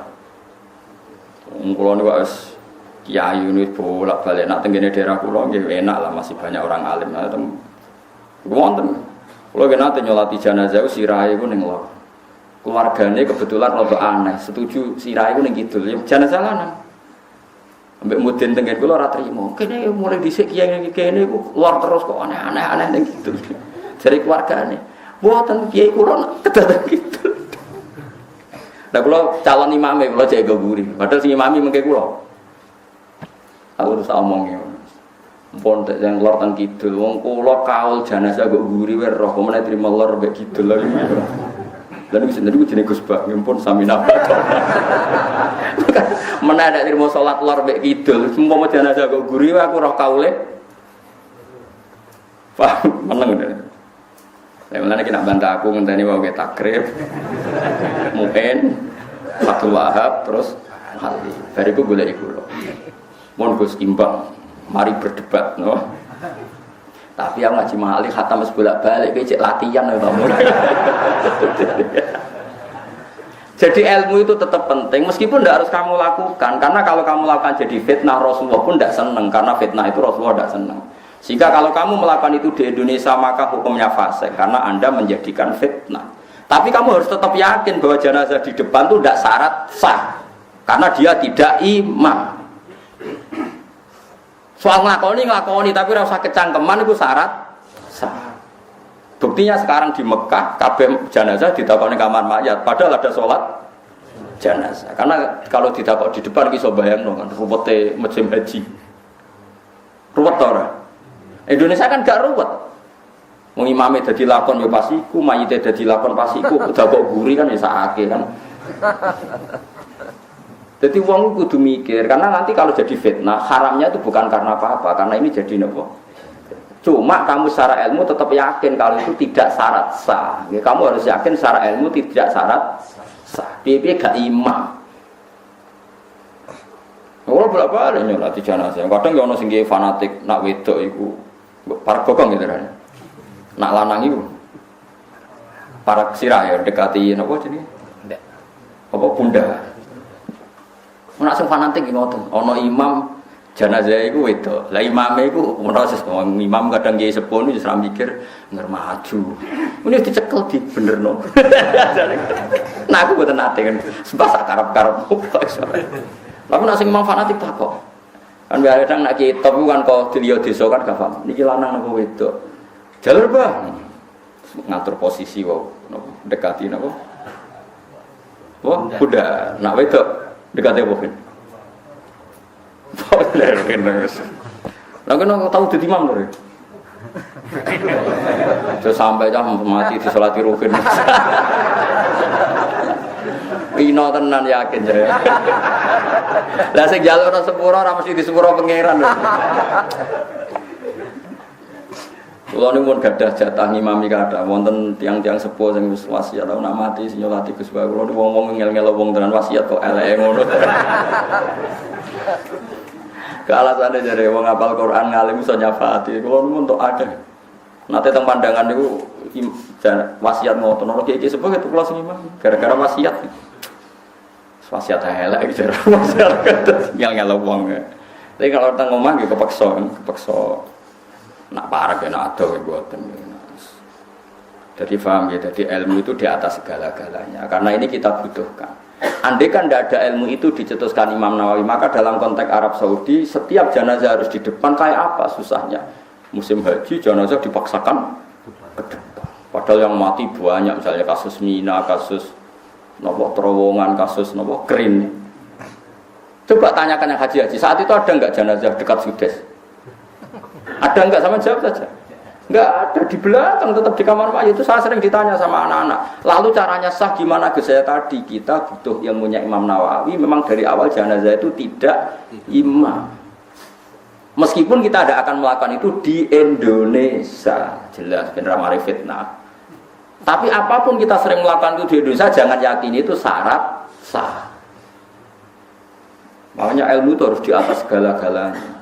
Kula niku wis kiai ini bolak-balik nak teng daerah kula nggih enak lah masih banyak orang alim. Wonten. Kula nggih nate nyolati jenazah sirahe ku ning lor. Keluargane kebetulan rada aneh, setuju sirahe ku ning kidul. Jenazah lanang. Ambek mudin teng kula ora trimo. Kene mulai dhisik kiai kene ku lor terus kok aneh-aneh ning kidul. Jare keluargane, "Mboten kiai kula kedaten kidul." Nah, kalau calon imam kalau jaga gurih, padahal si imami mengke kula. Aku harus omongnya. Mpun tek yang lor teng kidul, wong kula kaul jenazah kok gurih wae roh, kok menawa trimo lor mek kidul lho. Lan wis niku jenenge Gus Bak, mpun sami napa. Menawa nek trimo salat lor mek kidul, umpama jenazah kok gurih wae aku roh kaule. Paham meneng. Mulane kena bantah aku ngenteni wae takrib. Mungkin Fathul Wahab terus hati. Bariku golek iku lho. Mun Gus imbang, mari berdebat no. Tapi aku ngaji mahali khatam bolak-balik kowe cek latihan ya kamu. Jadi ilmu itu tetap penting meskipun tidak harus kamu lakukan karena kalau kamu lakukan jadi fitnah Rasulullah pun tidak senang karena fitnah itu Rasulullah tidak senang. Sehingga kalau kamu melakukan itu di Indonesia maka hukumnya fasik karena Anda menjadikan fitnah. Tapi kamu harus tetap yakin bahwa jenazah di depan itu tidak syarat sah karena dia tidak imam. Soal ngelakoni tapi rasa kecangkeman itu syarat sah. Buktinya sekarang di Mekah kabeh jenazah ditakoni kamar mayat padahal ada sholat jenazah. Karena kalau ditakok di depan iso bayangno kan ruwete musim haji. Ruwet ora? Indonesia kan gak ruwet. Wong imame dadi lakon ya pas iku, mayite dadi lakon pas iku, dakok guri kan ya sakake kan. Jadi wong kudu mikir karena nanti kalau jadi fitnah haramnya itu bukan karena apa-apa, karena ini jadi nopo. Cuma kamu secara ilmu tetap yakin kalau itu tidak syarat sah. Ya, kamu harus yakin secara ilmu tidak syarat sah. Dia gak imam. Oh berapa ada nyolati jenazah. Kadang ya ono sing fanatik nak wedok iku para gogong gitu kan. Nak lanang iku para sirah ya dekati napa jenenge? Apa bunda. Nak sing fanatik ngoten, ono imam jenazah iku wedok. Lah imame iku proses imam kadang nggih sepuh niku wis mikir nger maju. Ini dicekel di benerno. Nah aku mboten nate kan. Sebab sak karep-karep Lalu nak sing imam fanatik tak kok. Kan biar kadang nak kitab iku kan kok diliyo desa kan gak paham. Niki lanang apa wedok. Jalur Bang. Ngatur posisi wae napa dekati napa. Wah, udah nak wedok dekati apa kan? Boleh kenes. Lah kena tahu dadi imam lho. Terus sampai jam mati di salat rukin. Pino tenan yakin saya. Lah sing njaluk ora sepuro ora mesti di sepuro pangeran lho. Kula niku mun gadah jatah ngimami kathah wonten tiang-tiang sepuh sing wis wasiat aku nak mati sing nyolati Gus Bae kula wong-wong ngel-ngel wong tenan wasiat kok eleke ngono. Kealasannya jadi wong ngapal Quran ngalim iso nyafaati kula niku untuk ada. Nate teng pandangan niku wasiat ngoten ora iki sebab itu kula sing imam gara-gara wasiat. Wasiat elek iki wasiat ngel-ngel wong. Tapi kalau teng omah nggih kepeksa. Nak parah kena ada buatan. Jadi paham ya, jadi ilmu itu di atas segala-galanya. Karena ini kita butuhkan. Andai kan tidak ada ilmu itu dicetuskan Imam Nawawi, maka dalam konteks Arab Saudi setiap jenazah harus di depan. Kayak apa susahnya? Musim haji jenazah dipaksakan ke depan. Padahal yang mati banyak, misalnya kasus Mina, kasus nopo terowongan, kasus nopo kering. Coba tanyakan yang haji-haji. Saat itu ada nggak jenazah dekat Sudes? Ada enggak sama jawab saja. Enggak ada di belakang tetap di kamar mayat itu saya sering ditanya sama anak-anak. Lalu caranya sah gimana ke saya tadi kita butuh ilmunya Imam Nawawi. Memang dari awal jenazah itu tidak imam. Meskipun kita tidak akan melakukan itu di Indonesia jelas benar mari fitnah. Tapi apapun kita sering melakukan itu di Indonesia jangan yakini itu syarat sah. Makanya ilmu itu harus di atas segala-galanya.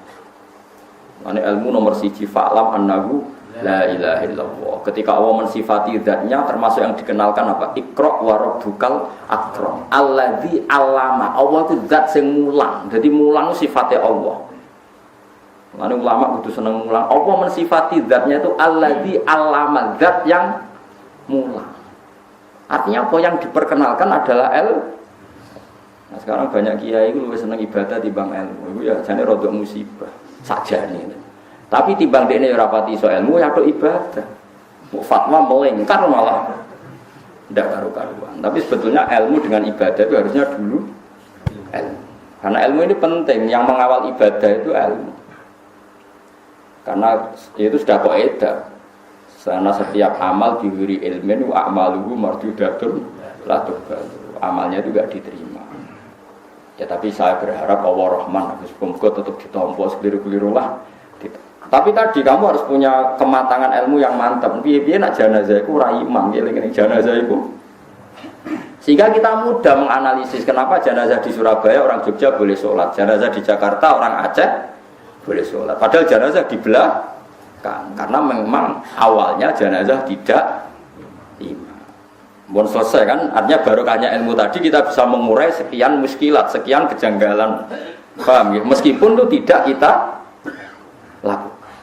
Ini ilmu nomor 1 fa'lam annahu la ilaha illallah. Ketika Allah mensifati zatnya termasuk yang dikenalkan apa? Iqra wa rabbukal akram. Alladzi 'allama. Allah itu zat sing mulang. Jadi mulang sifatnya Allah. Lalu ulama kudu seneng mulang. Allah mensifati zatnya itu alladzi 'allama, zat yang mulang. Artinya apa yang diperkenalkan adalah Nah sekarang banyak kiai itu lebih seneng ibadah timbang ilmu. Itu ya jane rodok musibah. Saja nih, tapi timbang dia ini rapati so ilmu ya do ibadah, fatwa melingkar malah tidak karu-karuan. Tapi sebetulnya ilmu dengan ibadah itu harusnya dulu ilmu, karena ilmu ini penting. Yang mengawal ibadah itu ilmu, karena itu sudah kaidah. Karena setiap amal diberi ilmu, amaluhu mardudatun la tuqbalu. Amalnya juga diterima. Ya tapi saya berharap Allah Rahman, semoga tetap ditompo sekeliru-keliru lah. Tapi tadi kamu harus punya kematangan ilmu yang mantap. Piye-piye nak jenazah iku ora imam, ngeling-eling jenazah iku. Sehingga kita mudah menganalisis kenapa jenazah di Surabaya orang Jogja boleh sholat, jenazah di Jakarta orang Aceh boleh sholat. Padahal jenazah di karena memang awalnya jenazah tidak imam. Bon selesai kan, artinya barokahnya ilmu tadi kita bisa mengurai sekian muskilat, sekian kejanggalan, paham ya? Meskipun itu tidak kita lakukan,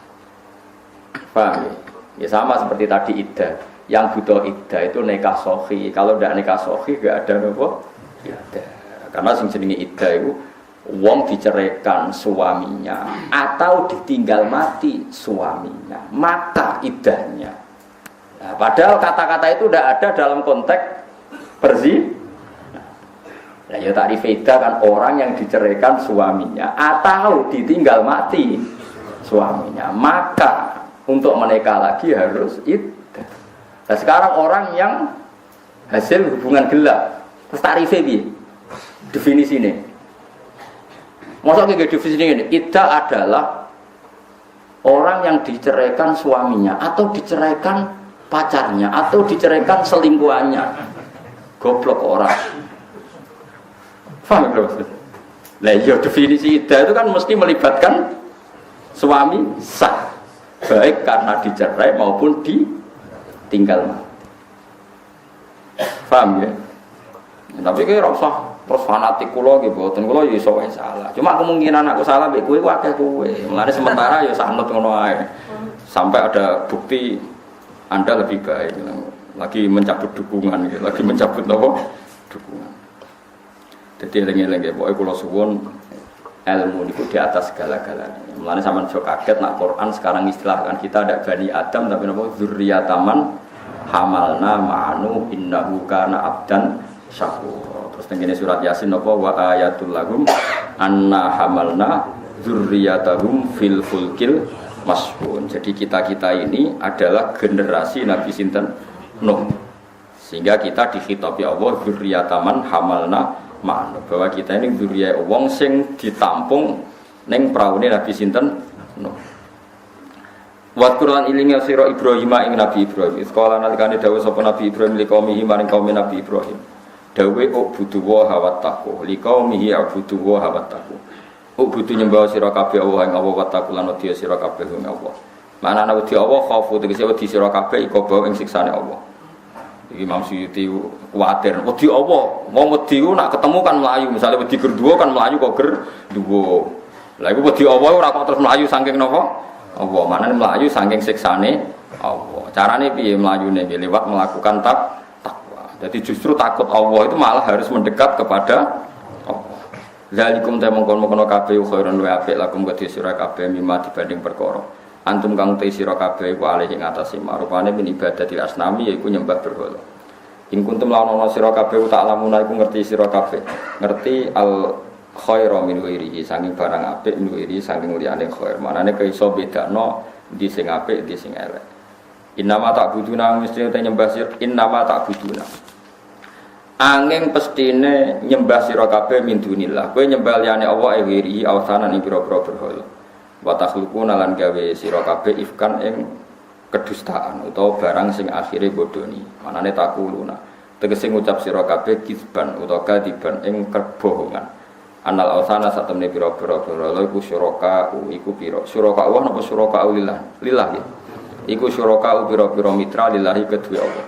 paham ya? Ya sama seperti tadi iddah, yang butuh iddah itu nikah sahih. Kalau tidak nikah sahih gak ada nopo iddah, karena sing jenenge iddah itu wong diceraikan suaminya atau ditinggal mati suaminya, maka iddahnya. Nah, padahal kata-kata itu tidak ada dalam konteks berzina. Nah, ya takrif iddah kan orang yang diceraikan suaminya atau ditinggal mati suaminya, maka untuk menikah lagi harus iddah. Nah, sekarang orang yang hasil hubungan gelap, terus takrifnya piye? Definisi ini. Masa kayak definisi ini, iddah adalah orang yang diceraikan suaminya atau diceraikan pacarnya atau diceraikan selingkuhannya. Goblok orang. Paham belum? Lah iya definisi iddah itu kan mesti melibatkan suami sah, baik karena dicerai maupun ditinggal mati. Paham ya? Tapi kira usah terus fanatik kula nggih mboten, kula ya iso wae salah. Cuma kemungkinan aku salah mek kowe akeh kowe. Mulane sementara ya sanut ngono ae. Sampai ada bukti Anda lebih baik. Lagi mencabut dukungan gitu, lagi mencabut napa? Dukungan. Jadi eling-eling nggih pokoke kula suwun ilmu niku di atas segala-galanya. Mulane sampean aja kaget nak Quran sekarang istilahkan kita ada Bani Adam tapi napa dzurriyyataman hamalna ma'anu innahu kana abdan syakur. Terus tengene surat Yasin apa wa ayatul lahum anna hamalna dzurriyyatahum fil fulkil masbun. Jadi kita-kita ini adalah generasi Nabi sinten Nuh. Sehingga kita dikhitabi Allah dzurriyyataman hamalna ma'anu, bahwa kita ini dzurriyyah wong sing ditampung ning praune Nabi sinten Nuh. Wa Qur'an ilinga sira Ibrahim ing Nabi Ibrahim. Sekolah nalikane dawuh sapa Nabi Ibrahim liqaumihi maring kaum Nabi Ibrahim. Dawe ubudu wa hawattaqu liqaumihi ubudu wa hawattaqu. Ubudu nyembah sira kabeh Allah ing Allah wattaqu lan wedi sira kabeh ing Allah. Manane wedi Allah khaufu tegese wedi sira kabeh iku bawa ing siksane Allah. Iki Imam Suyuti kuwatir wedi Allah, wong wedi ku nak ketemu kan mlayu, misale wedi gerduwo kan mlayu kok gerduwo. Lah iku wedi Allah ora kok terus mlayu saking napa? Allah, manane mlayu saking siksane Allah. Carane piye mlayune? Lewat melakukan takwa. Jadi justru takut Allah itu malah harus mendekat kepada Allah. Zalikum ta mongkon-mongkon kabeh khairun wa apik lakum kedhi sira kabeh mimma dibanding perkara. Antum kang te sira kabeh iku alih ing atase marupane min ibadatil asnami yaiku nyembah berhala. In kuntum lawana sira kabeh tak lamuna iku ngerti sira kabeh. Ngerti al khairu min ghairihi saking barang apik min ghairihi saking liyane khair. Manane kaiso bedakno ndi sing apik ndi sing elek. Innama ta'buduna mesti te nyembah sira innama ta'buduna. Angin pestine nyembah sira kabeh min dunillah. Kowe nyembah liyane Allah ewiri awsanan ing pira-pira berhala. Wa takhluquna lan gawe sira kabeh ifkan ing kedustaan utawa barang sing akhire bodoni. Manane takuluna. Tegese ngucap sira kabeh kizban utawa kadiban ing kebohongan. Anal awsana satemene pira-pira berhala iku syuraka iku pira. Syuraka Allah napa syuraka lillah? Lillah ya. Iku syuraka pira-pira mitra lillahi kedue Allah.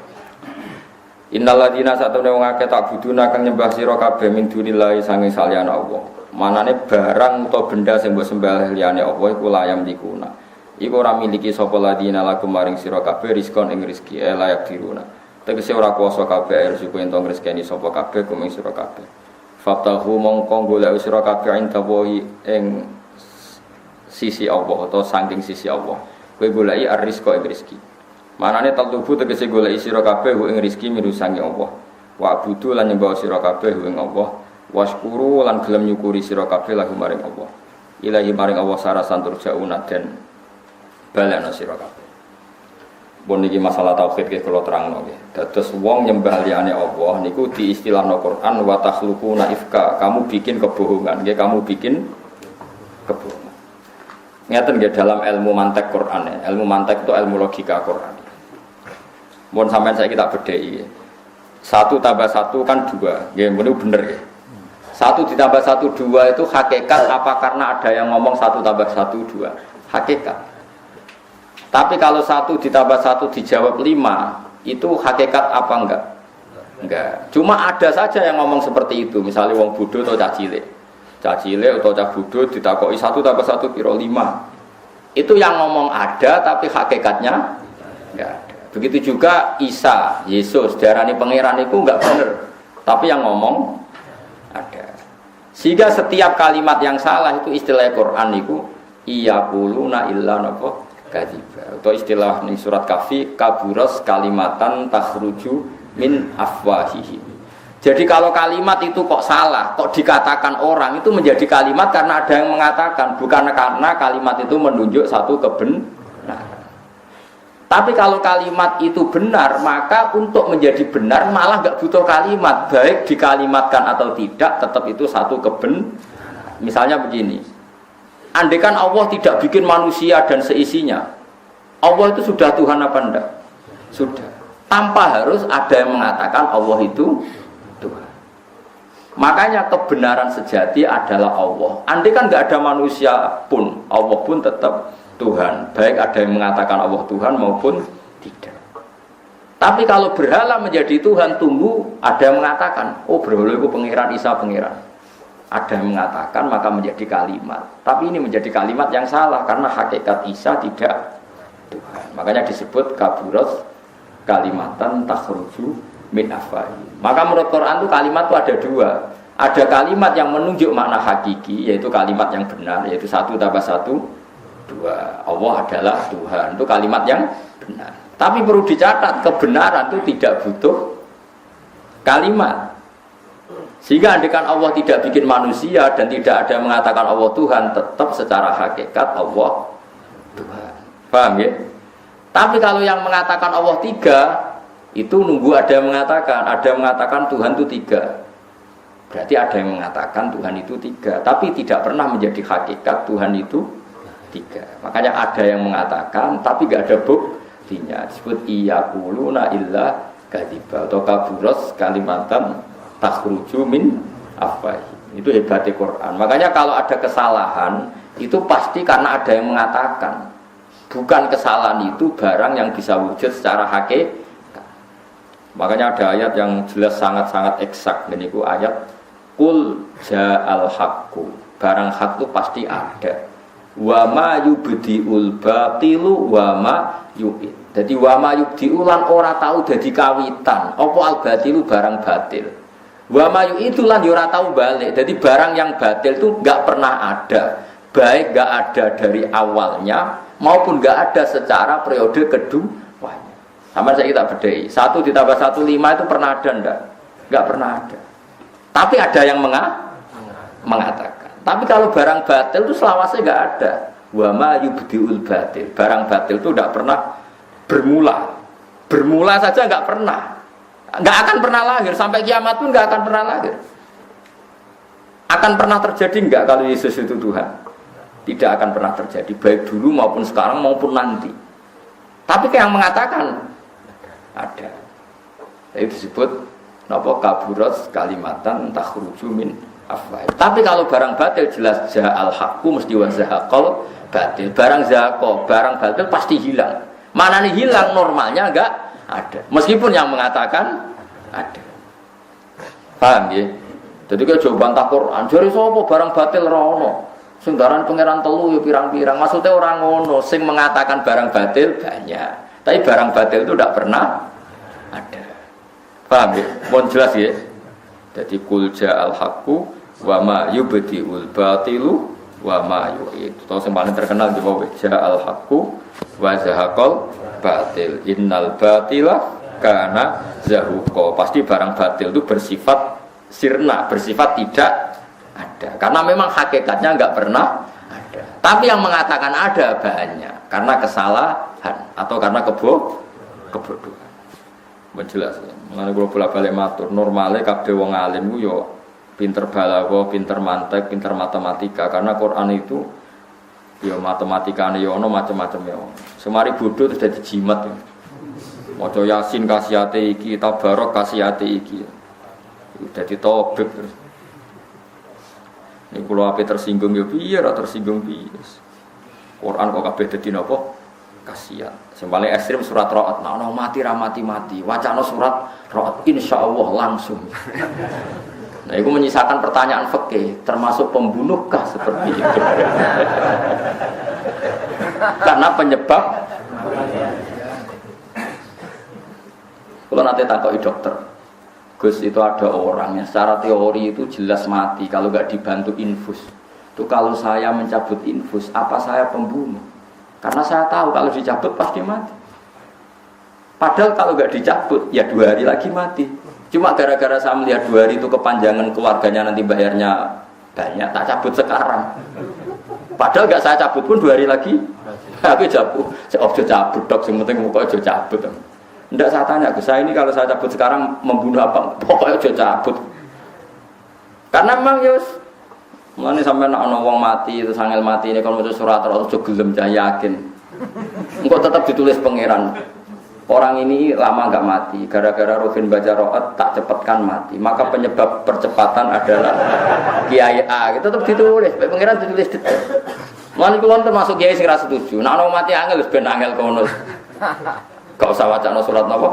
Innal ladina satune wong akeh tak buduna kang nyembah sira kabeh min dunillahi sange saliyane Allah. Manane barang utawa benda sing mbok sembah liyane Allah iku layam dikuna. Iku ora miliki sapa ladina lakum maring sira kabeh rizqon ing rezeki layak diruna. Tegese ora kuwasa kabeh rezeki entong rezekine sapa kabeh kuming sira kabeh. Fatahu mongko golek sira kabeh intawahi ing sisi Allah atau saking sisi Allah. Kowe goleki ar-rizqa ing rezeki. Manane talubu tegese goleki sira kabeh ing rezeki mirusangi Allah. Wa budu lan nyembah sira kabeh ing Allah. Waskuru lan gelem nyukuri sira kabeh lagu maring Allah. Ilahi maring Allah sarasan turjauna den balana sira kabeh. Bon niki masalah tauhid ki kula terangno nggih. Dados wong nyembah liyane Allah niku diistilahno Quran wa takhluquna ifka. Kamu bikin kebohongan, nggih kamu bikin kebohongan. Ngeten nggih dalam ilmu mantek Quran ya. Ilmu mantek itu ilmu logika Quran. Mohon sampean saya kita bedheki. 1 tambah 1 kan 2. Nggih, niku bener nggih. 1 ditambah 1 2 itu hakikat apa karena ada yang ngomong 1 tambah 1 2. Hakikat. Tapi kalau 1 ditambah 1 dijawab 5, itu hakikat apa enggak? Enggak. Cuma ada saja yang ngomong seperti itu. Misalnya wong bodoh atau cah cilik. Cah cilik atau cah bodoh ditakoki 1 tambah 1 piro 5. Itu yang ngomong ada tapi hakikatnya enggak ada. Begitu juga Isa, Yesus, diarani pangeran itu enggak benar. Tapi yang ngomong ada. Sehingga setiap kalimat yang salah itu istilah Quran itu iyaquluna illa napa kadziba. Atau istilah ning surat Kahfi kaburas kalimatan takhruju min afwahihim. Jadi kalau kalimat itu kok salah, kok dikatakan orang itu menjadi kalimat karena ada yang mengatakan, bukan karena kalimat itu menunjuk satu kebenaran. Tapi kalau kalimat itu benar, maka untuk menjadi benar malah nggak butuh kalimat, baik dikalimatkan atau tidak, tetap itu satu kebenaran. Misalnya begini, andaikan Allah tidak bikin manusia dan seisinya, Allah itu sudah Tuhan apa enggak? Sudah. Tanpa harus ada yang mengatakan Allah itu Tuhan. Makanya kebenaran sejati adalah Allah. Andaikan nggak ada manusia pun, Allah pun tetap Tuhan, baik ada yang mengatakan Allah Tuhan maupun tidak. Tapi kalau berhala menjadi Tuhan, tunggu ada yang mengatakan, oh berhala itu pangeran, Isa pangeran. Ada yang mengatakan maka menjadi kalimat. Tapi ini menjadi kalimat yang salah karena hakikat Isa tidak Tuhan. Makanya disebut kaburat kalimatan takhruju min afwahi. Maka menurut Quran itu kalimat itu ada dua. Ada kalimat yang menunjuk makna hakiki, yaitu kalimat yang benar, yaitu 1 tambah 1 2. Allah adalah Tuhan. Itu kalimat yang benar. Tapi perlu dicatat, kebenaran itu tidak butuh kalimat. Sehingga andaikan Allah tidak bikin manusia dan tidak ada yang mengatakan Allah Tuhan, tetap secara hakikat Allah Tuhan. Paham ya? Tapi kalau yang mengatakan Allah 3, itu nunggu ada yang mengatakan Tuhan itu 3. Berarti ada yang mengatakan Tuhan itu 3, tapi tidak pernah menjadi hakikat Tuhan itu 3. Makanya ada yang mengatakan tapi gak ada buktinya. Disebut iyaquluna illa kadziba atau kaburas kalimatan takhruju min afwahi. Itu hebatnya Quran. Makanya kalau ada kesalahan itu pasti karena ada yang mengatakan. Bukan kesalahan itu barang yang bisa wujud secara hakikat. Makanya ada ayat yang jelas sangat-sangat eksak. Dan itu ayat Qul ja'al haqqu. Barang hak itu pasti ada. Wa ma yubdiul batilu wa ma yu'id. Jadi wa ma yubdiul lan ora tau dadi kawitan. Apa al batilu barang batil. Wa ma yu'id lan ora tau balik. Jadi barang yang batil itu enggak pernah ada. Baik enggak ada dari awalnya maupun enggak ada secara periode keduanya. Sama saya kita bedai. 1 ditambah 1 5 itu pernah ada enggak? Enggak pernah ada. Tapi ada yang mengatakan. Tapi kalau barang batil itu selawasnya enggak ada. Wa ma yubdiul batil. Barang batil itu enggak pernah bermula. Bermula saja enggak pernah. Enggak akan pernah lahir sampai kiamat pun enggak akan pernah lahir. Akan pernah terjadi enggak kalau Yesus itu Tuhan? Tidak akan pernah terjadi baik dulu maupun sekarang maupun nanti. Tapi yang mengatakan ada. Itu disebut napa kaburat kalimatan takhruju min afwahi. Tapi kalau barang batil jelas ja'al haqqu mesti wa zahaqal batil. Barang zahaqo, barang batil pasti hilang. Mana nih hilang normalnya enggak ada. Meskipun yang mengatakan ada. Paham ya? Jadi kalau jawaban tak Quran, jare sapa barang batil ora ono. Sing daran pangeran telu ya pirang-pirang. Maksudnya orang ngono, sing mengatakan barang batil banyak. Tapi barang batil itu tidak pernah ada. Paham ya? Mohon jelas ya. Jadi kul ja'al haqqu wa ma yubdiul batilu wa ma yu'id. Itu yang paling terkenal di bawah ja'al haqqu wa zahaqal batil. Innal batila kana zahuqa. Pasti barang batil itu bersifat sirna, bersifat tidak ada. Karena memang hakikatnya enggak pernah ada. Tapi yang mengatakan ada banyak karena kesalahan atau karena kebodohan. Menjelas. Mengenai kalau bolak-balik matur, normalnya kabeh wong alim ku yo pinter balaghah, pinter mantek, pinter matematika. Karena Quran itu yo matematikane yo ono macam-macam yo. Semari bodoh terus dadi jimat. Maca Yasin kasihate iki, Tabarok kasihate iki. Dadi tobek terus. Ini kalau apa tersinggung ya biar tersinggung bias. Quran kok kabeh dadi napa? kasihan. Yang paling ekstrim surat Ra'd. Nah, mati ra mati-mati. Wacana surat Ra'd insyaallah langsung. Nah, itu menyisakan pertanyaan fikih, termasuk pembunuhkah seperti itu? Karena penyebab. Kalau nanti takoki dokter, Gus itu ada orang yang secara teori itu jelas mati kalau nggak dibantu infus. Itu kalau saya mencabut infus, apa saya pembunuh? Karena saya tahu kalau dicabut pasti mati. Padahal kalau nggak dicabut, ya 2 hari lagi mati. Cuma gara-gara saya melihat 2 hari itu kepanjangan keluarganya nanti bayarnya banyak, tak cabut sekarang. Padahal nggak saya cabut pun 2 hari lagi, aku cabut. Saya cabut dok, yang penting pokoknya cabut. Tidak saya tanya, saya ini kalau saya cabut sekarang membunuh apa? Pokoknya cabut. Karena memang yus, mana sampai nak wong mati itu sangel mati ini kalau mau surat atau gelem saya yakin. Engkau tetap ditulis pangeran. Orang ini lama nggak mati, gara-gara Rufin baca Ra'd tak cepatkan mati. Maka penyebab percepatan adalah Kiai A. Itu tetap ditulis, pangeran ditulis detail. Mulane kula termasuk kiai sing ra setuju. Nek ana mati angel wis ben angel kono. Gak usah wacana surat napa?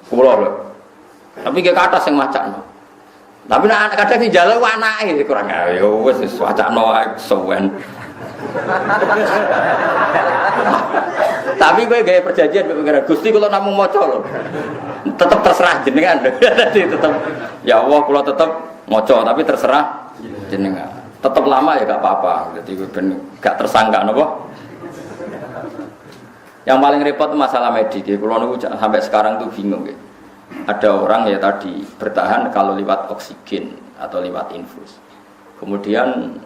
Kula lho. Tapi ge kathah sing macakno. Tapi nek kadang sing jalo anake kurang ya wis wacana wae suwen. Tapi gue gaya perjanjian pengen Gusti kalau namung maca lho. Tetap terserah jenengan. Jadi tetap ya Allah kalau tetap maca tapi terserah jenengan. Tetap lama ya gak apa-apa. Jadi gue ben gak tersangka napa. Yang paling repot masalah medis. Kalau niku sampai sekarang tuh bingung gitu. Ada orang ya tadi bertahan kalau lewat oksigen atau lewat infus. Kemudian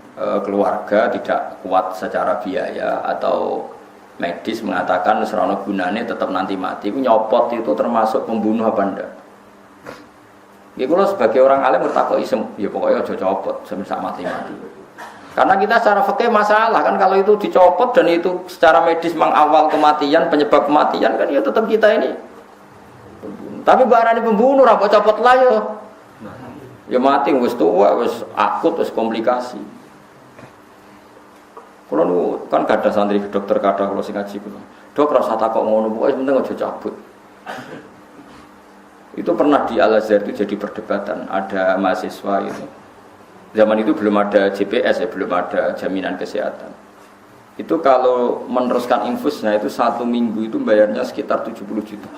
keluarga tidak kuat secara biaya atau medis mengatakan serono gunane tetap nanti mati. Nyopot itu termasuk pembunuh apa enggak? Ya kalau sebagai orang alim bertakwa isem, ya pokoknya aja copot semisal mati-mati. Karena kita secara fikih masalah kan kalau itu dicopot dan itu secara medis mengawal kematian, penyebab kematian kan ya tetap kita ini. Tapi barani pembunuh ra kok copot lah ya. Ya mati wis tua, wis akut, wis komplikasi. Kalau nu kan kada santri dokter kada kalau sing ngaji kulo. Dok rasa takok ngono, pokoke penting aja cabut. Itu pernah di Al Azhar itu jadi perdebatan. Ada mahasiswa itu. Zaman itu belum ada JPS ya, belum ada jaminan kesehatan. Itu kalau meneruskan infusnya itu 1 minggu itu bayarnya sekitar 70 juta.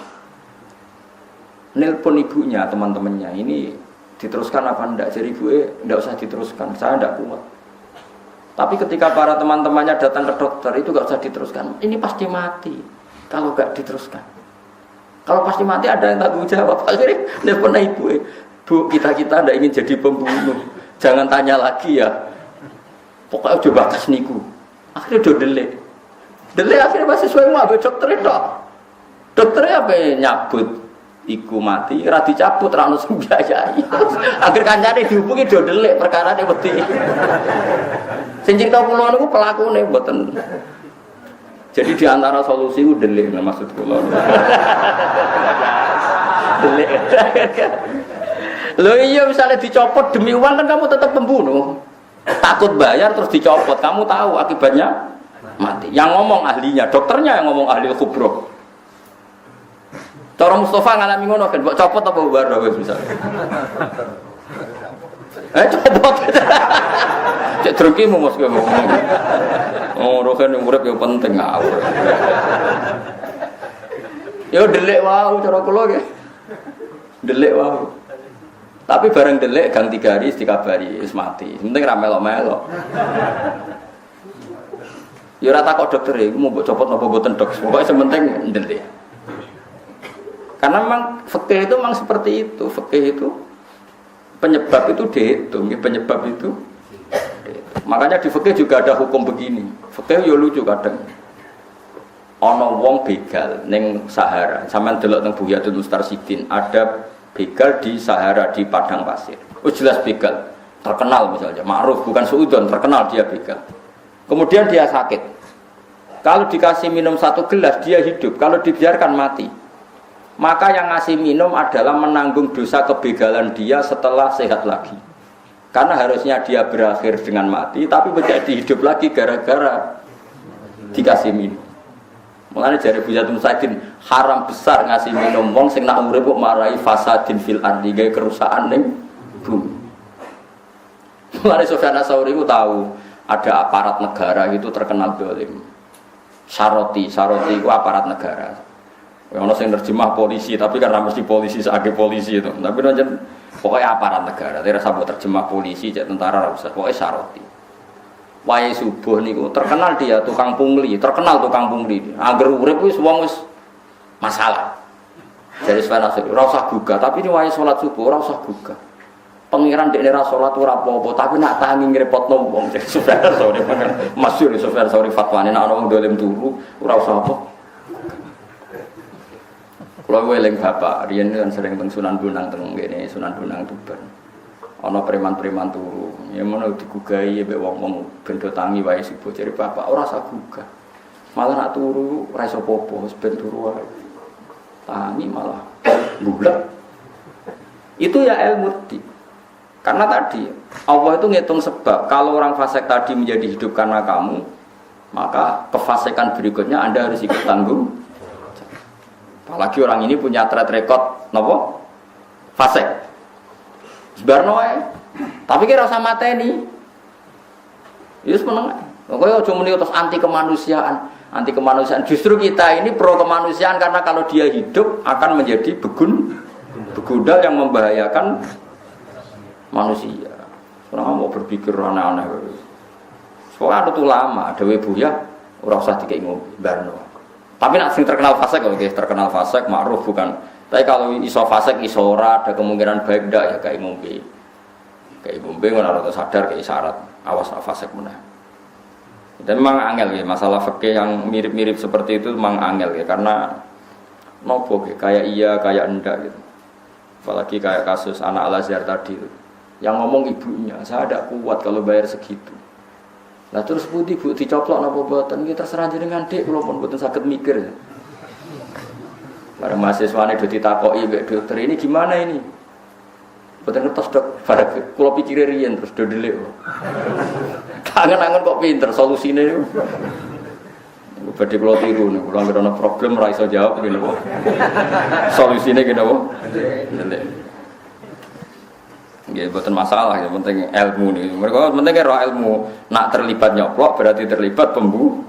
Nelpon ibunya, teman-temannya, ini diteruskan apa enggak? Jadi ibunya enggak usah diteruskan, saya enggak kuat. Tapi ketika para teman-temannya datang ke dokter itu enggak usah diteruskan. Ini pasti mati kalau enggak diteruskan. Kalau pasti mati ada yang tanggung jawab. Akhirnya nelpon ibunya, Bu, kita enggak ingin jadi pembunuh. Jangan tanya lagi ya. Pokoknya udah batas niku. Akhirnya udah delay akhirnya masih sesuai mau ambil dokter itu. Dokternya apa nyabut iku mati, ra dicabut ra ono sing biayai. Akhir kancane dihubungi do delek perkarane wedi. Sing cerita kula niku pelakune mboten. Jadi di antara solusi ku delek maksud kula. Delek. Loh iya misalnya dicopot demi uang kan kamu tetap pembunuh. Takut bayar terus dicopot, kamu tahu akibatnya mati. Yang ngomong ahlinya, dokternya yang ngomong ahli kubro. Cara Mustafa ngalami ngono kan, mbok copot apa bubar wis misalnya. Copot. Cek drukimu mos kowe. Oh, roken urip yo penting ngawur. Yo delik wae cara kula nggih. Delik wae. Tapi bareng delik gang 3 hari dikabari wis mati. Penting ra melok-melok. Ya ora takok dokter iku mau mbok copot napa mboten dok. Pokoke sementing delik. Karena memang fikih itu memang seperti itu. Fikih itu penyebab itu dihitung, penyebab itu dihitung. Makanya di fikih juga ada hukum begini. Fikih yo lucu kadang. Ana wong begal ning Sahara, sampean delok teng Buyatul Mustarsidin, ada begal di Sahara di padang pasir. Oh jelas begal, terkenal misalnya, ma'ruf bukan suudon, terkenal dia begal. Kemudian dia sakit. Kalau dikasih minum 1 gelas dia hidup, kalau dibiarkan mati. Maka yang ngasih minum adalah menanggung dosa kebegalan dia setelah sehat lagi. Karena harusnya dia berakhir dengan mati, tapi menjadi hidup lagi gara-gara dikasih minum. Mulane jare Buyatul Musaidin haram besar ngasih minum wong sing nak urip kok marai fasadin fil ardi gawe kerusakan ning bumi. Mulane Sufyan Ats-Tsauri ku tahu ada aparat negara itu terkenal dolim. Saroti itu aparat negara. Ono sing terjemah polisi, tapi kan ra mesti polisi sebagai polisi itu. Tapi nonton pokoknya aparat negara. Tidak sabut terjemah polisi, cek tentara ra usah. Pokoknya saroti. Wae subuh niku terkenal dia tukang pungli, terkenal tukang pungli. Angger urip wis wong wis masalah. Jadi sebenarnya ora usah gugah, tapi ini wae salat subuh ora usah gugah. Pengiran dekne ra salat ora apa-apa, tapi nak tangi ngrepotno wong. Sufyan Ats-Tsauri masyhur Sufyan Ats-Tsauri fatwane nek ana wong dolim turu ora usah apa. Kalau eling bapak, riyen kan sering teng Sunan Bonang teng kene Sunan Bonang Tuban. Ana preman-preman turu, ya menawa digugahi mbek wong-wong ben do tangi wae subuh jare bapak ora usah gugah. Malah nak turu ora iso apa-apa, wis ben turu wae. Tangi malah bulat. Itu ya ilmu di. Karena tadi Allah itu ngitung sebab. Kalau orang fasik tadi menjadi hidup karena kamu, maka kefasikan berikutnya Anda harus ikut tanggung. Apalagi orang ini punya track record napa? Fasik. Sebarno ae. Tapi kira usah mateni. Wis meneng. Pokoke aja muni terus anti kemanusiaan. Anti kemanusiaan. Justru kita ini pro kemanusiaan karena kalau dia hidup akan menjadi begudal yang membahayakan manusia. Orang mau berpikir aneh-aneh. Soalnya ada ulama, ada Buya, ora usah dikei ngombe, barno. Tapi nak sing terkenal fasik, oke, terkenal fasik ma'ruf bukan. Tapi kalau iso fasik iso ora ada kemungkinan baik ndak ya kayak ngombe. Kayak ngombe ora harus sadar kayak syarat. Awas nak fasik meneh. Dan memang angel ya, masalah fikih yang mirip-mirip seperti itu memang angel ya karena nopo kayak iya kayak enggak gitu. Apalagi kayak kasus anak Al-Azhar tadi itu. Yang ngomong ibunya, saya tidak kuat kalau bayar segitu. Nah terus putih bu dicoplok napa boten kita terserah jenengan Dik, kula pun boten saged mikir. Bareng mahasiswane do ditakoki mbek dokter ini gimana ini? Boten ngertos dok, bareng kula pikire riyen terus do delik. Tangan-tangan kok pinter solusine niku. Badhe kula tiru niku, kula ngira ana problem ora iso jawab ngene kok. Solusine kene apa? Delik. Ya bukan masalah, yang penting ilmu nih. Mereka penting roh ilmu. Nak terlibat nyoplok berarti terlibat pembunuh.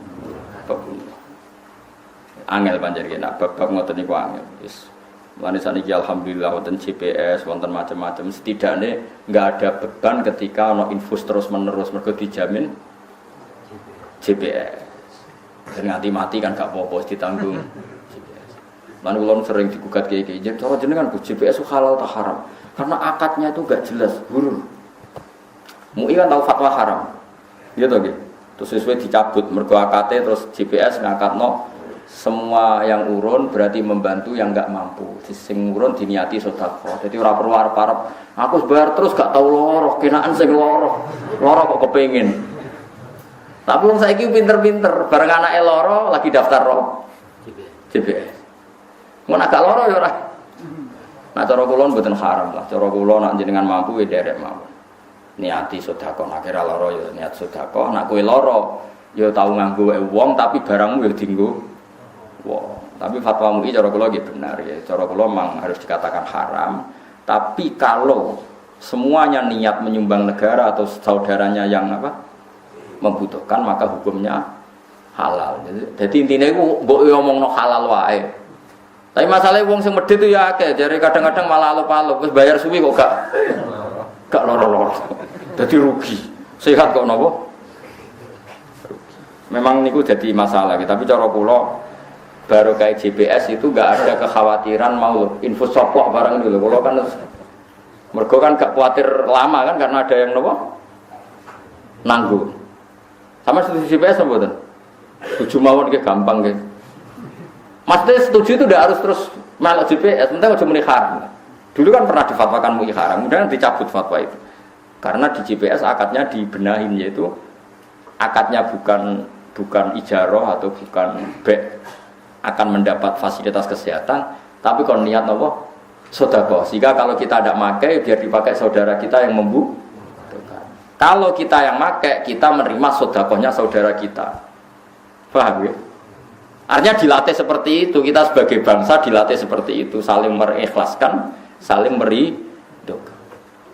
Angel panjang nak bab ngoten niku angel. Wis. Mulane saniki alhamdulillah wonten GPS, wonten macam-macam. Setidaknya enggak ada beban ketika ono infus terus-menerus mergo dijamin GPS. Dan nganti mati kan gak apa-apa ditanggung GPS. Lan kula sering digugat kiai-kiai, cara jenengan GPS halal ta haram? Karena akadnya itu gak jelas, huruf. MUI kan tahu fatwa haram, gitu gitu. Terus sesuai dicabut, mergo akadnya terus GPS ngakatno semua yang urun berarti membantu yang gak mampu. Sing urun diniati sedekah. Jadi ora perlu arep-arep. Aku bayar terus gak tahu loro, kenaan sing loro kok kepengin. Tapi wong saiki pinter-pinter, bareng anake loro lagi daftar roh GPS. Mun agak loro ya ora. Nah cara kula mboten haram lah. Cara kula nek jenengan mampu ya derek mawon. Niati sedekah nek ora lara ya niat sedekah. Nek kowe lara ya tau nganggo wong tapi barangmu ya dienggo wong. Tapi fatwa MUI cara kula nggih benar ya. Cara kula memang harus dikatakan haram. Tapi kalau semuanya niat menyumbang negara atau saudaranya yang membutuhkan maka hukumnya halal. Jadi intinya iku mbok ngomongno halal wae. Tapi masalahnya wong sing medhit itu ya akeh, jare kadang-kadang malah alup-alup, wis bayar suwi kok gak loro-loro. Dadi rugi. Sehat kok napa? Memang niku jadi masalah, tapi cara kula baru kayak GPS itu gak ada kekhawatiran mau info soplok barang dulu. Kula kan mergo kan gak khawatir lama kan karena ada yang napa? Nanggung. Sama setuju GPS mboten? Setuju mawon ki gampang nggih. Maksudnya setuju itu tidak harus terus melok GPS, sementara cuma haram. Dulu kan pernah difatwakan MUI haram, kemudian dicabut fatwa itu. Karena di GPS akadnya dibenahin, yaitu akadnya bukan ijaroh atau bukan bek akan mendapat fasilitas kesehatan, tapi kalau niat apa? Sedekah. Sehingga kalau kita tidak pakai, biar dipakai saudara kita yang membutuhkan. Kalau kita yang pakai, kita menerima sedekahnya saudara kita. Paham ya? Artinya dilatih seperti itu, kita sebagai bangsa dilatih seperti itu, saling mengikhlaskan, saling meridho.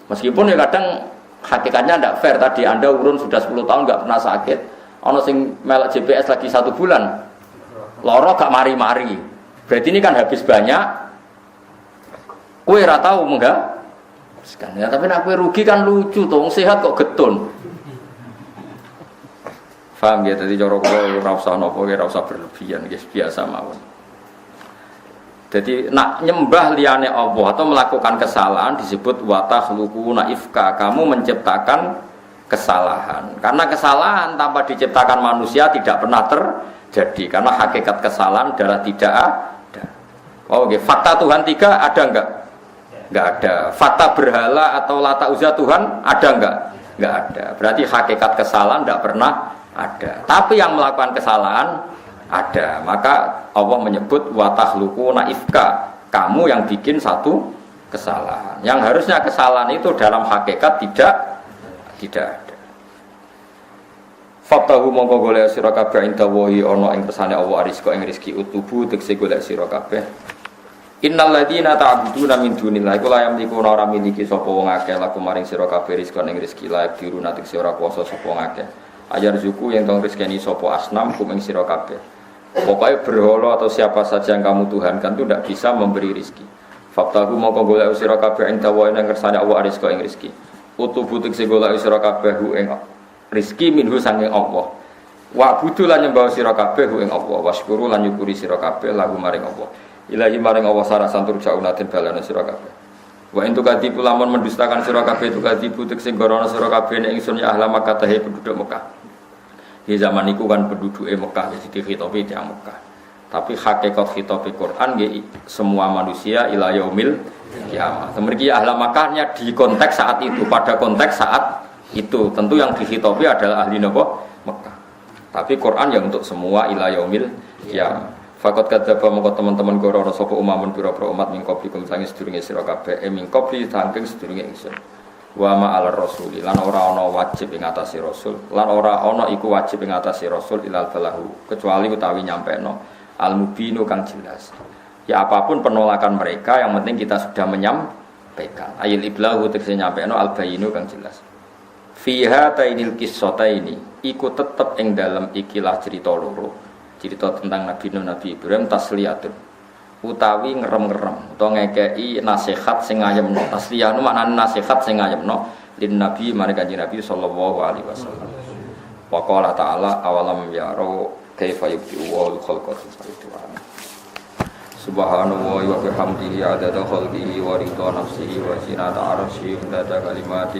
Meskipun ya kadang hakikatnya tidak fair, tadi Anda urun sudah 10 tahun nggak pernah sakit, ono sing melek JPS lagi 1 bulan, loro gak mari-mari, berarti ini kan habis banyak, kue ra tau enggak? Ya, tapi nak kue rugi kan lucu tuh, sehat kok getun. Paham ya, jadi cara kula ora usah napa, ora usah berlebihan, guys, biasa mawon. Jadi nak nyembah liyane Allah atau melakukan kesalahan disebut wa takhluquna ifka, kamu menciptakan kesalahan. Karena kesalahan tanpa diciptakan manusia tidak pernah terjadi, karena hakikat kesalahan adalah tidak ada. Oh, okay. Fakta Tuhan 3 ada enggak? Enggak ada. Fakta berhala atau lata uzza Tuhan ada enggak? Enggak ada. Berarti hakikat kesalahan tidak pernah ada, tapi yang melakukan kesalahan ada. Maka Allah menyebut wa takhluquna ifka, kamu yang bikin satu kesalahan yang harusnya kesalahan itu dalam hakikat tidak ada. Fatahu mongko golek sira kabeh inda wahi ana ing kersane Allah rizqa ing rezeki utubu tekse golek sira kabeh. Innal ladzina ta'buduna min dunillahi la yamliku ora miliki sapa wong akeh laku maring sira kabeh rizqa ing rezeki layak diruna tekse ora kuwasa sapa wong akeh. Ajar zuku yang tong rezeki sopo asnam kumeng sira kabeh. Pokoknya berhala atau siapa saja yang kamu tuhankan itu tidak bisa memberi rezeki. Fabtahu mongko golek sira kabeh ing dawa ing kersane Allah rizqa ing rezeki. Utubu tekse golek sira kabeh ing rezeki minhu sange Allah. Wa budu lan nyembah sira kabeh ing Allah. Wasyukuru lan nyukuri sira kabeh lahu maring Allah. Ilahi maring Allah sarasan turjaunatin balana sira kabeh. Wa entu kadibu lamun mendustakan sira kabeh tu kadibu tekse gorono sira kabeh ing ingsun ya ahla Makkah tahe penduduk Mekah. Di zaman itu kan penduduk Mekah jadi khitobi di Mekah. Tapi hakikat khitobi Quran semua manusia ila yaumil kiamat. Semergi ahli Makkahnya di konteks saat itu, pada konteks saat itu. Tentu yang dikhitobi adalah ahli Mekah. Tapi Quran yang untuk semua ila yaumil kiamat. Fakot kadzaba mongko teman-teman gorono sapa umamun pira-pira umat min qablikum sange sedurunge sira kabeh min qabli saking sedurunge ingsun. Wa ma'al rasuli lan ora ana wajib ing atase rasul lan ora ana iku wajib ing atase rasul ilal balahu kecuali utawi nyampeno al mubinu kang jelas. Ya apapun penolakan mereka yang penting kita sudah menyampaikan. Ayil iblahu tegese nyampeno al bayinu kang jelas. Fiha tainil qissataini iku tetep ing dalem ikilah cerita loro. Cerita tentang Nabi Nuh Nabi Ibrahim tasliyatun utawi ngerem-ngerem utawa ngekei nasihat sing ngayemno. Tasliyah nu maknane nasihat sing ngayemno lin Nabi maring Kanjeng Nabi sallallahu alaihi wasallam. Wa qala ta'ala awalam yaro kaifa yubdi'u wal khalqa subhanallahi wa bihamdihi adada khalqihi wa ridha nafsihi wa zinata arsyihi wa adada kalimati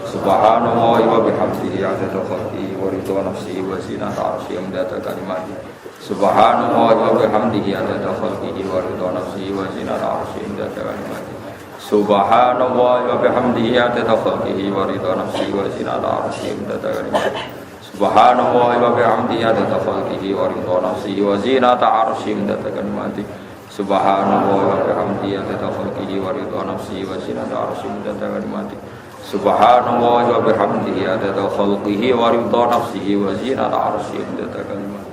subhanallahi wa bihamdihi adada khalqihi wa ridha nafsihi wa zinata arsyihi wa adada kalimati subhanallahi wa bihamdihi adada khalqihi wa ridha nafsihi wa zinata arsyihi wa adada kalimati subhanallahi wa bihamdihi adada khalqihi wa ridha nafsihi wa zinata arsyihi wa adada kalimati subhanallahi wa bihamdihi adada khalqihi wa ridha nafsihi wa zinata arsyihi wa adada kalimati subhanallahi wa bihamdihi adada khalqihi wa ridha nafsihi wa zinata arsyihi wa adada kalimati subhanallahi wa bihamdihi adada khalqihi wa ridha nafsihi wa zinata arsyihi wa adada kalimati